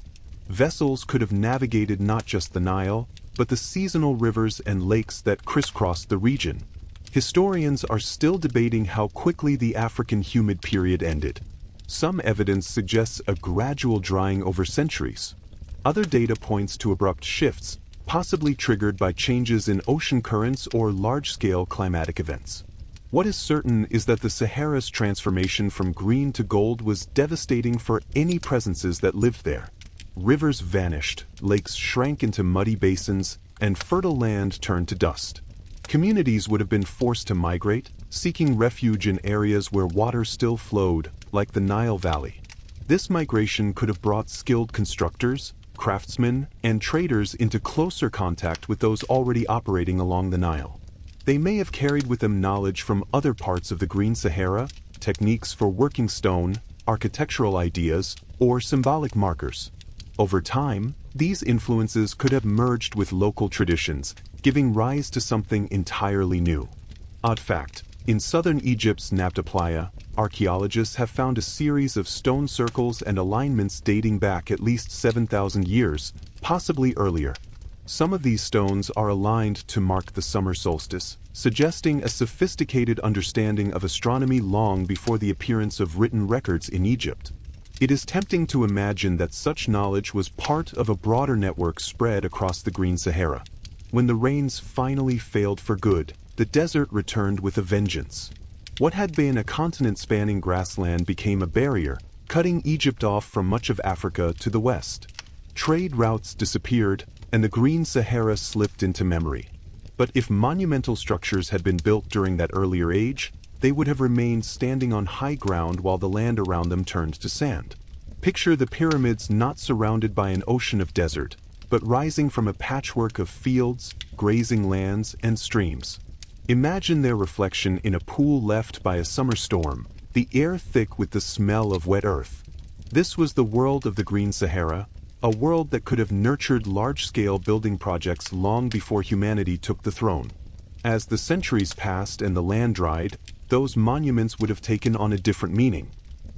Vessels could have navigated not just the Nile, but the seasonal rivers and lakes that crisscrossed the region. Historians are still debating how quickly the African humid period ended. Some evidence suggests a gradual drying over centuries. Other data points to abrupt shifts, possibly triggered by changes in ocean currents or large-scale climatic events. What is certain is that the Sahara's transformation from green to gold was devastating for any presences that lived there. Rivers vanished, lakes shrank into muddy basins, and fertile land turned to dust. Communities would have been forced to migrate, seeking refuge in areas where water still flowed, like the Nile Valley. This migration could have brought skilled constructors, craftsmen, and traders into closer contact with those already operating along the Nile. They may have carried with them knowledge from other parts of the Green Sahara, techniques for working stone, architectural ideas, or symbolic markers. Over time, these influences could have merged with local traditions, giving rise to something entirely new. Odd fact, in southern Egypt's Nabta Playa, archaeologists have found a series of stone circles and alignments dating back at least 7,000 years, possibly earlier. Some of these stones are aligned to mark the summer solstice, suggesting a sophisticated understanding of astronomy long before the appearance of written records in Egypt. It is tempting to imagine that such knowledge was part of a broader network spread across the Green Sahara. When the rains finally failed for good, the desert returned with a vengeance. What had been a continent-spanning grassland became a barrier, cutting Egypt off from much of Africa to the west. Trade routes disappeared, and the Green Sahara slipped into memory. But if monumental structures had been built during that earlier age, they would have remained standing on high ground while the land around them turned to sand. Picture the pyramids not surrounded by an ocean of desert, but rising from a patchwork of fields, grazing lands, and streams. Imagine their reflection in a pool left by a summer storm, the air thick with the smell of wet earth. This was the world of the Green Sahara, a world that could have nurtured large-scale building projects long before humanity took the throne. As the centuries passed and the land dried, those monuments would have taken on a different meaning.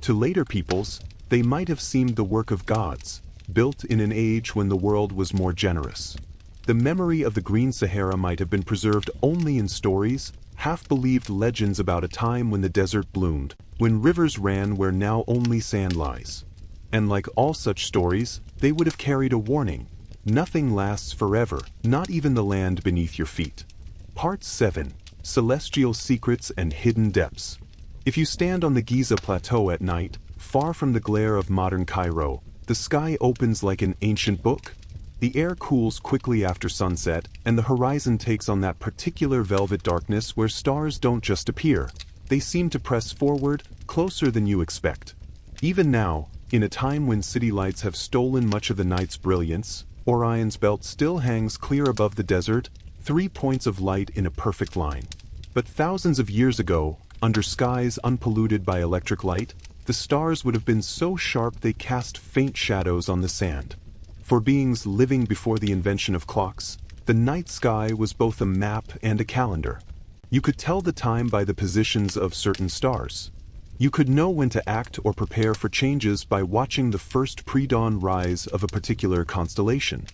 To later peoples, they might have seemed the work of gods, built in an age when the world was more generous. The memory of the Green Sahara might have been preserved only in stories, half-believed legends about a time when the desert bloomed, when rivers ran where now only sand lies. And like all such stories, they would have carried a warning. Nothing lasts forever, not even the land beneath your feet. Part 7. Celestial Secrets and Hidden Depths. If you stand on the Giza Plateau at night, far from the glare of modern Cairo, the sky opens like an ancient book. The air cools quickly after sunset, and the horizon takes on that particular velvet darkness where stars don't just appear. They seem to press forward, closer than you expect. Even now, in a time when city lights have stolen much of the night's brilliance, Orion's belt still hangs clear above the desert, 3 points of light in a perfect line. But thousands of years ago, under skies unpolluted by electric light, the stars would have been so sharp they cast faint shadows on the sand. For beings living before the invention of clocks, the night sky was both a map and a calendar. You could tell the time by the positions of certain stars. You could know when to act or prepare for changes by watching the first pre-dawn rise of a particular constellation.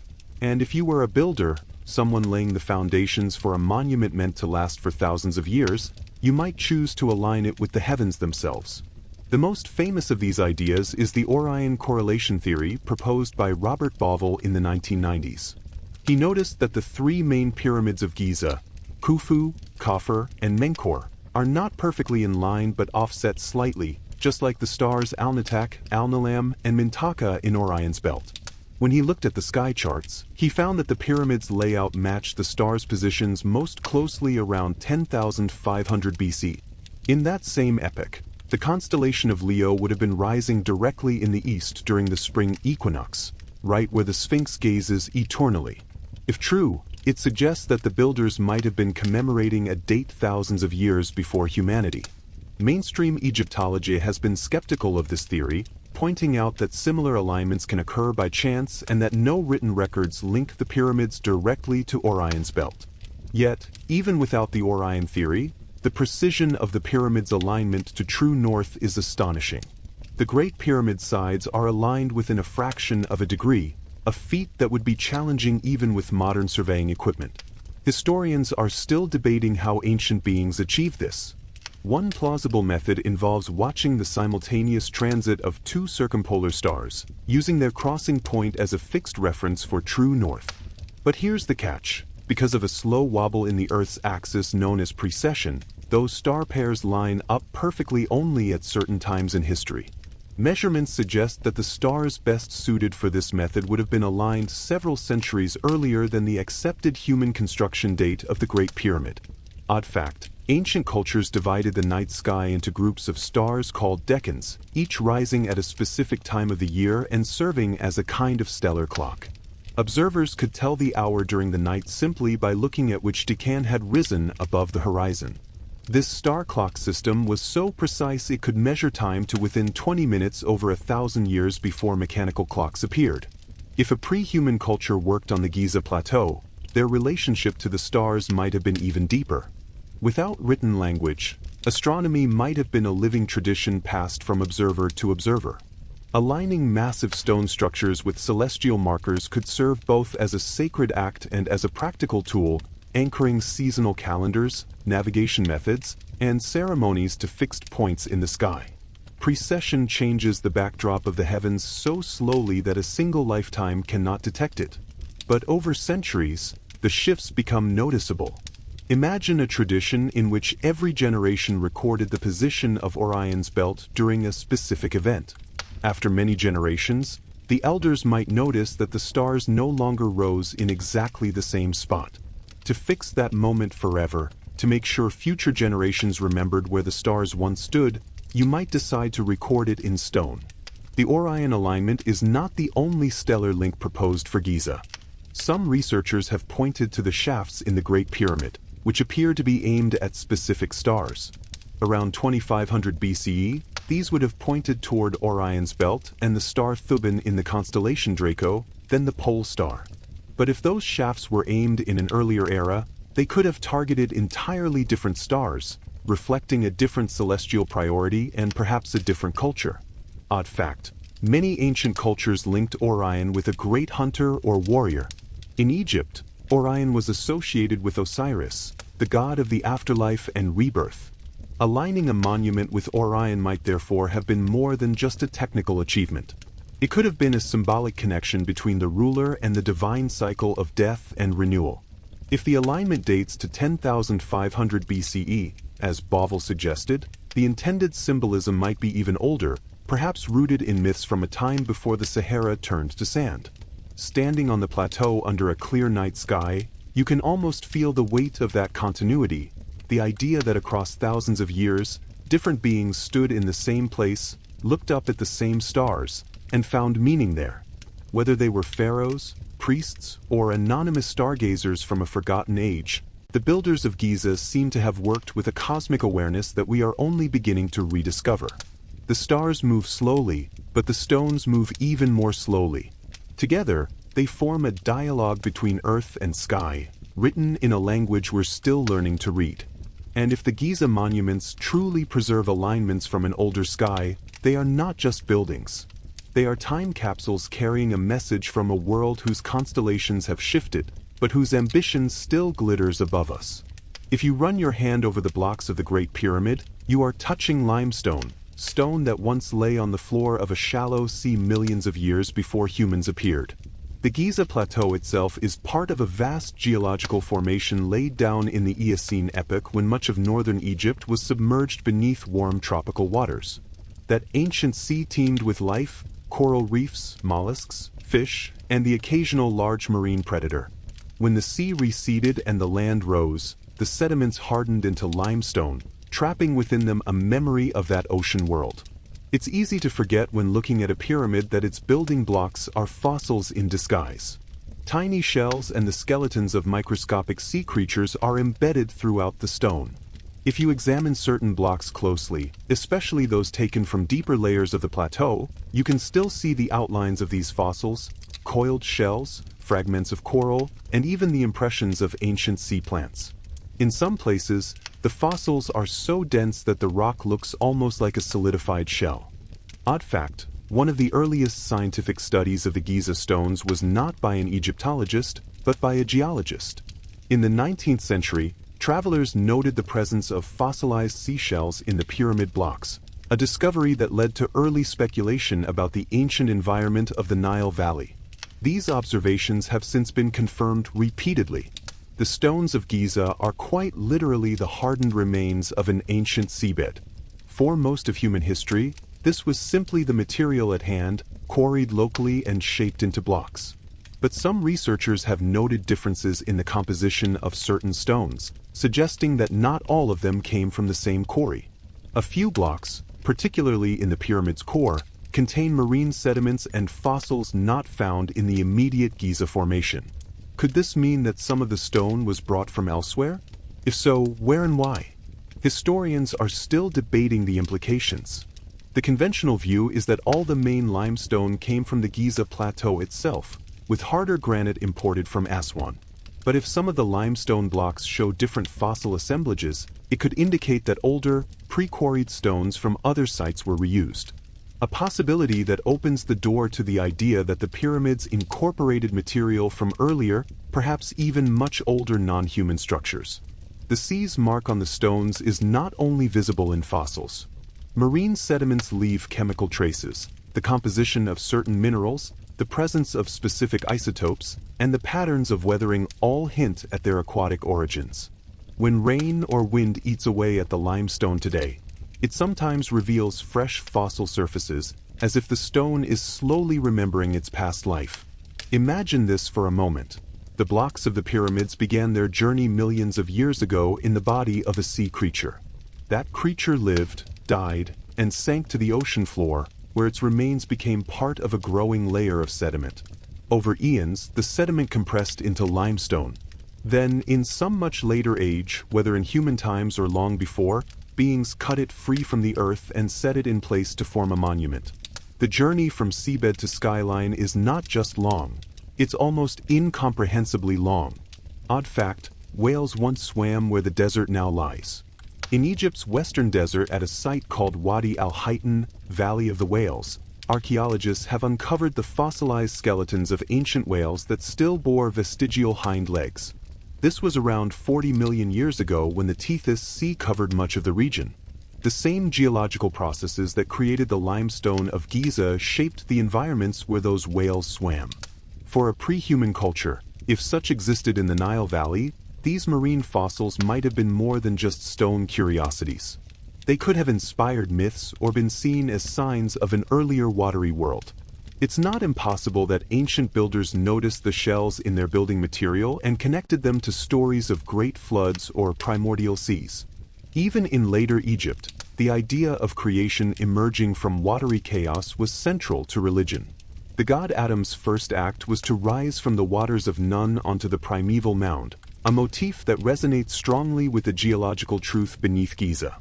And if you were a builder, someone laying the foundations for a monument meant to last for thousands of years, you might choose to align it with the heavens themselves. The most famous of these ideas is the Orion correlation theory proposed by Robert Bauval in the 1990s. He noticed that the three main pyramids of Giza, Khufu, Khufu, and Menkaure, are not perfectly in line but offset slightly, just like the stars Alnitak, Alnilam, and Mintaka in Orion's belt. When he looked at the sky charts, he found that the pyramid's layout matched the stars' positions most closely around 10,500 BC. In that same epoch, the constellation of Leo would have been rising directly in the east during the spring equinox, right where the Sphinx gazes eternally. If true, it suggests that the builders might have been commemorating a date thousands of years before humanity. Mainstream Egyptology has been skeptical of this theory, pointing out that similar alignments can occur by chance and that no written records link the pyramids directly to Orion's belt. Yet, even without the Orion theory, the precision of the pyramid's alignment to true north is astonishing. The Great Pyramid sides are aligned within a fraction of a degree, a feat that would be challenging even with modern surveying equipment. Historians are still debating how ancient beings achieved this. One plausible method involves watching the simultaneous transit of two circumpolar stars, using their crossing point as a fixed reference for true north. But here's the catch. Because of a slow wobble in the Earth's axis known as precession, those star pairs line up perfectly only at certain times in history. Measurements suggest that the stars best suited for this method would have been aligned several centuries earlier than the accepted human construction date of the Great Pyramid. Odd fact, ancient cultures divided the night sky into groups of stars called decans, each rising at a specific time of the year and serving as a kind of stellar clock. Observers could tell the hour during the night simply by looking at which decan had risen above the horizon. This star clock system was so precise it could measure time to within 20 minutes over 1,000 years before mechanical clocks appeared. If a pre-human culture worked on the Giza Plateau, their relationship to the stars might have been even deeper. Without written language, astronomy might have been a living tradition passed from observer to observer. Aligning massive stone structures with celestial markers could serve both as a sacred act and as a practical tool, anchoring seasonal calendars, navigation methods, and ceremonies to fixed points in the sky. Precession changes the backdrop of the heavens so slowly that a single lifetime cannot detect it. But over centuries, the shifts become noticeable. Imagine a tradition in which every generation recorded the position of Orion's belt during a specific event. After many generations, the elders might notice that the stars no longer rose in exactly the same spot. To fix that moment forever, to make sure future generations remembered where the stars once stood, you might decide to record it in stone. The Orion alignment is not the only stellar link proposed for Giza. Some researchers have pointed to the shafts in the Great Pyramid, which appear to be aimed at specific stars. Around 2500 BCE, these would have pointed toward Orion's belt and the star Thuban in the constellation Draco, then the pole star. But if those shafts were aimed in an earlier era, they could have targeted entirely different stars, reflecting a different celestial priority and perhaps a different culture. Odd fact, many ancient cultures linked Orion with a great hunter or warrior. In Egypt, Orion was associated with Osiris, the god of the afterlife and rebirth. Aligning a monument with Orion might therefore have been more than just a technical achievement. It could have been a symbolic connection between the ruler and the divine cycle of death and renewal. If the alignment dates to 10,500 BCE, as Bauval suggested, the intended symbolism might be even older, perhaps rooted in myths from a time before the Sahara turned to sand. Standing on the plateau under a clear night sky, you can almost feel the weight of that continuity, the idea that across thousands of years, different beings stood in the same place, looked up at the same stars, and found meaning there. Whether they were pharaohs, priests, or anonymous stargazers from a forgotten age, the builders of Giza seem to have worked with a cosmic awareness that we are only beginning to rediscover. The stars move slowly, but the stones move even more slowly. Together, they form a dialogue between earth and sky, written in a language we're still learning to read. And if the Giza monuments truly preserve alignments from an older sky, they are not just buildings. They are time capsules carrying a message from a world whose constellations have shifted, but whose ambition still glitters above us. If you run your hand over the blocks of the Great Pyramid, you are touching limestone, stone that once lay on the floor of a shallow sea millions of years before humans appeared. The Giza Plateau itself is part of a vast geological formation laid down in the Eocene epoch when much of northern Egypt was submerged beneath warm tropical waters. That ancient sea teemed with life, coral reefs, mollusks, fish, and the occasional large marine predator. When the sea receded and the land rose, the sediments hardened into limestone, trapping within them a memory of that ocean world. It's easy to forget when looking at a pyramid that its building blocks are fossils in disguise. Tiny shells and the skeletons of microscopic sea creatures are embedded throughout the stone. If you examine certain blocks closely, especially those taken from deeper layers of the plateau, you can still see the outlines of these fossils, coiled shells, fragments of coral, and even the impressions of ancient sea plants. In some places, the fossils are so dense that the rock looks almost like a solidified shell. Odd fact, one of the earliest scientific studies of the Giza stones was not by an Egyptologist, but by a geologist. In the 19th century, travelers noted the presence of fossilized seashells in the pyramid blocks, a discovery that led to early speculation about the ancient environment of the Nile Valley. These observations have since been confirmed repeatedly. The stones of Giza are quite literally the hardened remains of an ancient seabed. For most of human history, this was simply the material at hand, quarried locally and shaped into blocks. But some researchers have noted differences in the composition of certain stones, suggesting that not all of them came from the same quarry. A few blocks, particularly in the pyramid's core, contain marine sediments and fossils not found in the immediate Giza formation. Could this mean that some of the stone was brought from elsewhere? If so, where and why? Historians are still debating the implications. The conventional view is that all the main limestone came from the Giza Plateau itself, with harder granite imported from Aswan. But if some of the limestone blocks show different fossil assemblages, it could indicate that older, pre-quarried stones from other sites were reused. A possibility that opens the door to the idea that the pyramids incorporated material from earlier, perhaps even much older non-human structures. The sea's mark on the stones is not only visible in fossils. Marine sediments leave chemical traces, the composition of certain minerals, the presence of specific isotopes, and the patterns of weathering all hint at their aquatic origins. When rain or wind eats away at the limestone today, it sometimes reveals fresh fossil surfaces, as if the stone is slowly remembering its past life. Imagine this for a moment. The blocks of the pyramids began their journey millions of years ago in the body of a sea creature. That creature lived, died, and sank to the ocean floor, where its remains became part of a growing layer of sediment. Over eons, the sediment compressed into limestone. Then, in some much later age, whether in human times or long before, beings cut it free from the earth and set it in place to form a monument. The journey from seabed to skyline is not just long, it's almost incomprehensibly long. Odd fact, whales once swam where the desert now lies. In Egypt's western desert at a site called Wadi al-Haytan, Valley of the Whales, archaeologists have uncovered the fossilized skeletons of ancient whales that still bore vestigial hind legs. This was around 40 million years ago when the Tethys Sea covered much of the region. The same geological processes that created the limestone of Giza shaped the environments where those whales swam. For a pre-human culture, if such existed in the Nile Valley, these marine fossils might have been more than just stone curiosities. They could have inspired myths or been seen as signs of an earlier watery world. It's not impossible that ancient builders noticed the shells in their building material and connected them to stories of great floods or primordial seas. Even in later Egypt, the idea of creation emerging from watery chaos was central to religion. The god Adam's first act was to rise from the waters of Nun onto the primeval mound, a motif that resonates strongly with the geological truth beneath Giza.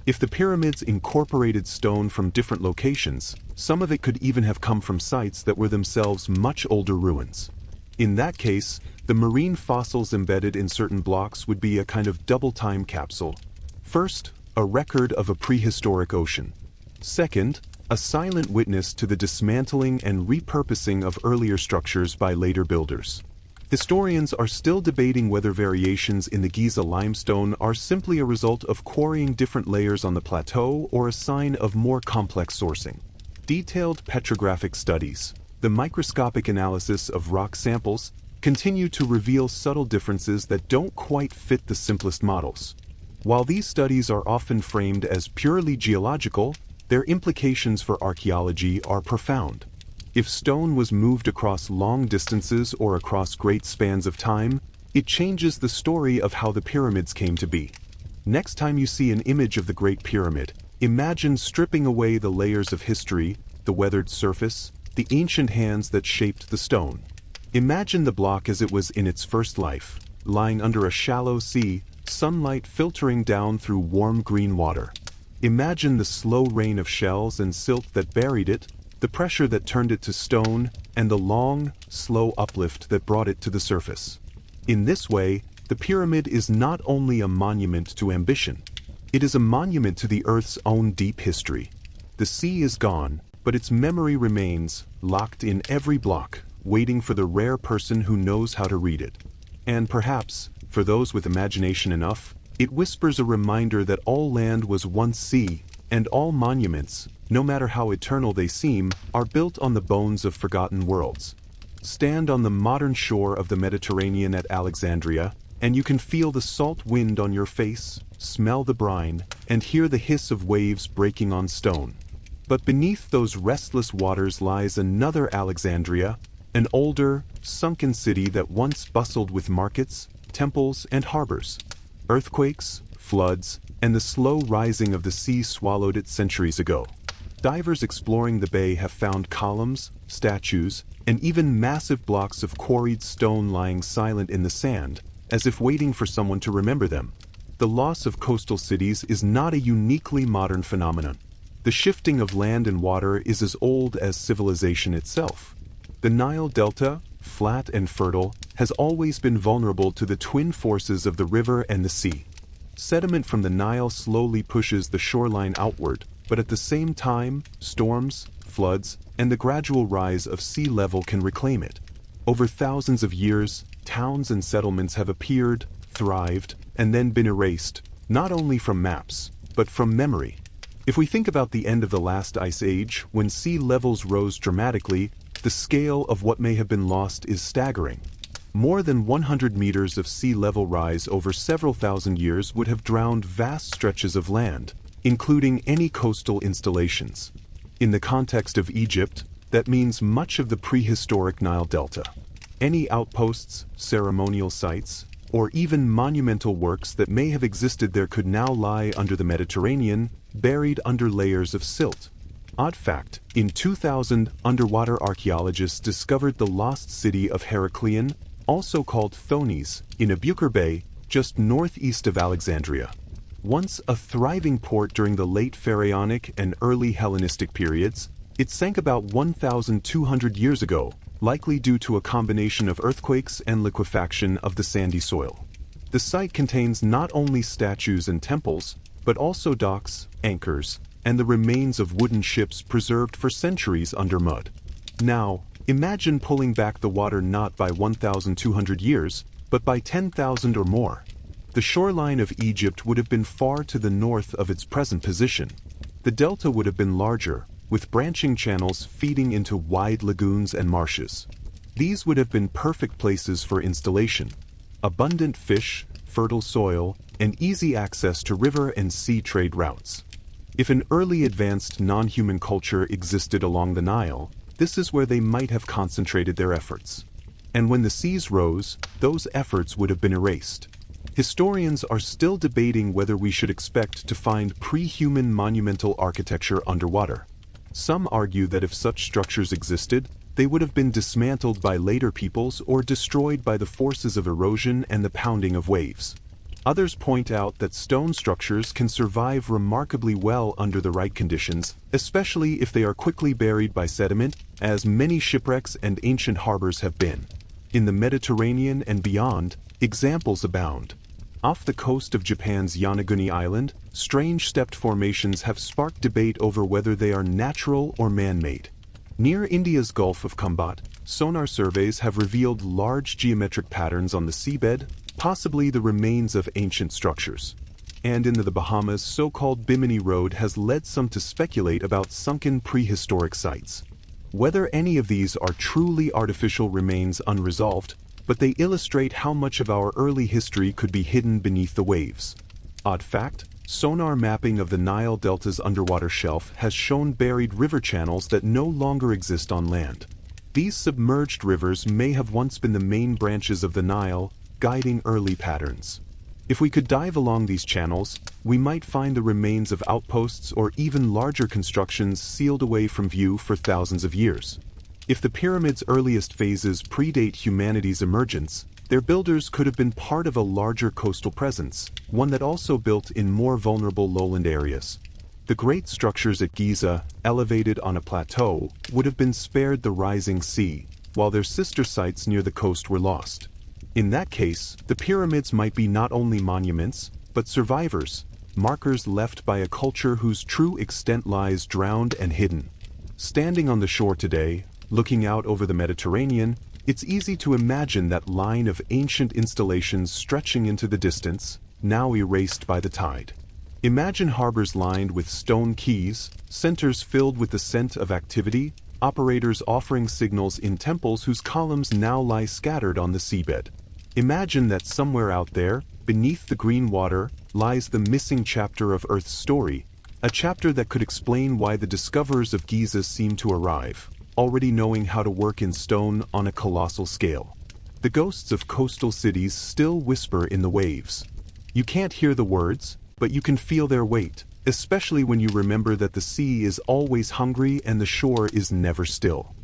If the pyramids incorporated stone from different locations, some of it could even have come from sites that were themselves much older ruins. In that case, the marine fossils embedded in certain blocks would be a kind of double time capsule. First, a record of a prehistoric ocean. Second, a silent witness to the dismantling and repurposing of earlier structures by later builders. Historians are still debating whether variations in the Giza limestone are simply a result of quarrying different layers on the plateau or a sign of more complex sourcing. Detailed petrographic studies, the microscopic analysis of rock samples, continue to reveal subtle differences that don't quite fit the simplest models. While these studies are often framed as purely geological, their implications for archaeology are profound. If stone was moved across long distances or across great spans of time, it changes the story of how the pyramids came to be. Next time you see an image of the Great Pyramid, imagine stripping away the layers of history, the weathered surface, the ancient hands that shaped the stone. Imagine the block as it was in its first life, lying under a shallow sea, sunlight filtering down through warm green water. Imagine the slow rain of shells and silt that buried it, the pressure that turned it to stone, and the long, slow uplift that brought it to the surface. In this way, the pyramid is not only a monument to ambition, it is a monument to the Earth's own deep history. The sea is gone, but its memory remains, locked in every block, waiting for the rare person who knows how to read it. And perhaps, for those with imagination enough, it whispers a reminder that all land was once sea, and all monuments, no matter how eternal they seem, are built on the bones of forgotten worlds. Stand on the modern shore of the Mediterranean at Alexandria, and you can feel the salt wind on your face, smell the brine, and hear the hiss of waves breaking on stone. But beneath those restless waters lies another Alexandria, an older, sunken city that once bustled with markets, temples, and harbors. Earthquakes, floods, and the slow rising of the sea swallowed it centuries ago. Divers exploring the bay have found columns, statues, and even massive blocks of quarried stone lying silent in the sand, as if waiting for someone to remember them. The loss of coastal cities is not a uniquely modern phenomenon. The shifting of land and water is as old as civilization itself. The Nile Delta, flat and fertile, has always been vulnerable to the twin forces of the river and the sea. Sediment from the Nile slowly pushes the shoreline outward, but at the same time, storms, floods, and the gradual rise of sea level can reclaim it. Over thousands of years, towns and settlements have appeared, thrived, and then been erased, not only from maps, but from memory. If we think about the end of the last ice age, when sea levels rose dramatically, the scale of what may have been lost is staggering. More than 100 meters of sea level rise over several thousand years would have drowned vast stretches of land, including any coastal installations. In the context of Egypt, that means much of the prehistoric Nile Delta. Any outposts, ceremonial sites, or even monumental works that may have existed there could now lie under the Mediterranean, buried under layers of silt. Odd fact, in 2000, underwater archaeologists discovered the lost city of Heraklion, also called Thutmose, in Abukir Bay, just northeast of Alexandria. Once a thriving port during the late Pharaonic and early Hellenistic periods, it sank about 1,200 years ago, likely due to a combination of earthquakes and liquefaction of the sandy soil. The site contains not only statues and temples, but also docks, anchors, and the remains of wooden ships preserved for centuries under mud. Now, imagine pulling back the water not by 1,200 years, but by 10,000 or more. The shoreline of Egypt would have been far to the north of its present position. The delta would have been larger, with branching channels feeding into wide lagoons and marshes. These would have been perfect places for installation. Abundant fish, fertile soil, and easy access to river and sea trade routes. If an early advanced non-human culture existed along the Nile, this is where they might have concentrated their efforts. And when the seas rose, those efforts would have been erased. Historians are still debating whether we should expect to find pre-human monumental architecture underwater. Some argue that if such structures existed, they would have been dismantled by later peoples or destroyed by the forces of erosion and the pounding of waves. Others point out that stone structures can survive remarkably well under the right conditions, especially if they are quickly buried by sediment, as many shipwrecks and ancient harbors have been. In the Mediterranean and beyond, examples abound. Off the coast of Japan's Yonaguni Island, strange stepped formations have sparked debate over whether they are natural or man-made. Near India's Gulf of Khumbat, sonar surveys have revealed large geometric patterns on the seabed, possibly the remains of ancient structures. And in the Bahamas, so-called Bimini Road has led some to speculate about sunken prehistoric sites. Whether any of these are truly artificial remains unresolved, but they illustrate how much of our early history could be hidden beneath the waves. Odd fact, sonar mapping of the Nile Delta's underwater shelf has shown buried river channels that no longer exist on land. These submerged rivers may have once been the main branches of the Nile, guiding early patterns. If we could dive along these channels, we might find the remains of outposts or even larger constructions sealed away from view for thousands of years. If the pyramid's earliest phases predate humanity's emergence, their builders could have been part of a larger coastal presence, one that also built in more vulnerable lowland areas. The great structures at Giza, elevated on a plateau, would have been spared the rising sea, while their sister sites near the coast were lost. In that case, the pyramids might be not only monuments, but survivors, markers left by a culture whose true extent lies drowned and hidden. Standing on the shore today, looking out over the Mediterranean, it's easy to imagine that line of ancient installations stretching into the distance, now erased by the tide. Imagine harbors lined with stone quays, centers filled with the scent of activity, operators offering signals in temples whose columns now lie scattered on the seabed. Imagine that somewhere out there, beneath the green water, lies the missing chapter of Earth's story, a chapter that could explain why the discoverers of Giza seem to arrive, already knowing how to work in stone on a colossal scale. The ghosts of coastal cities still whisper in the waves. You can't hear the words, but you can feel their weight, especially when you remember that the sea is always hungry and the shore is never still.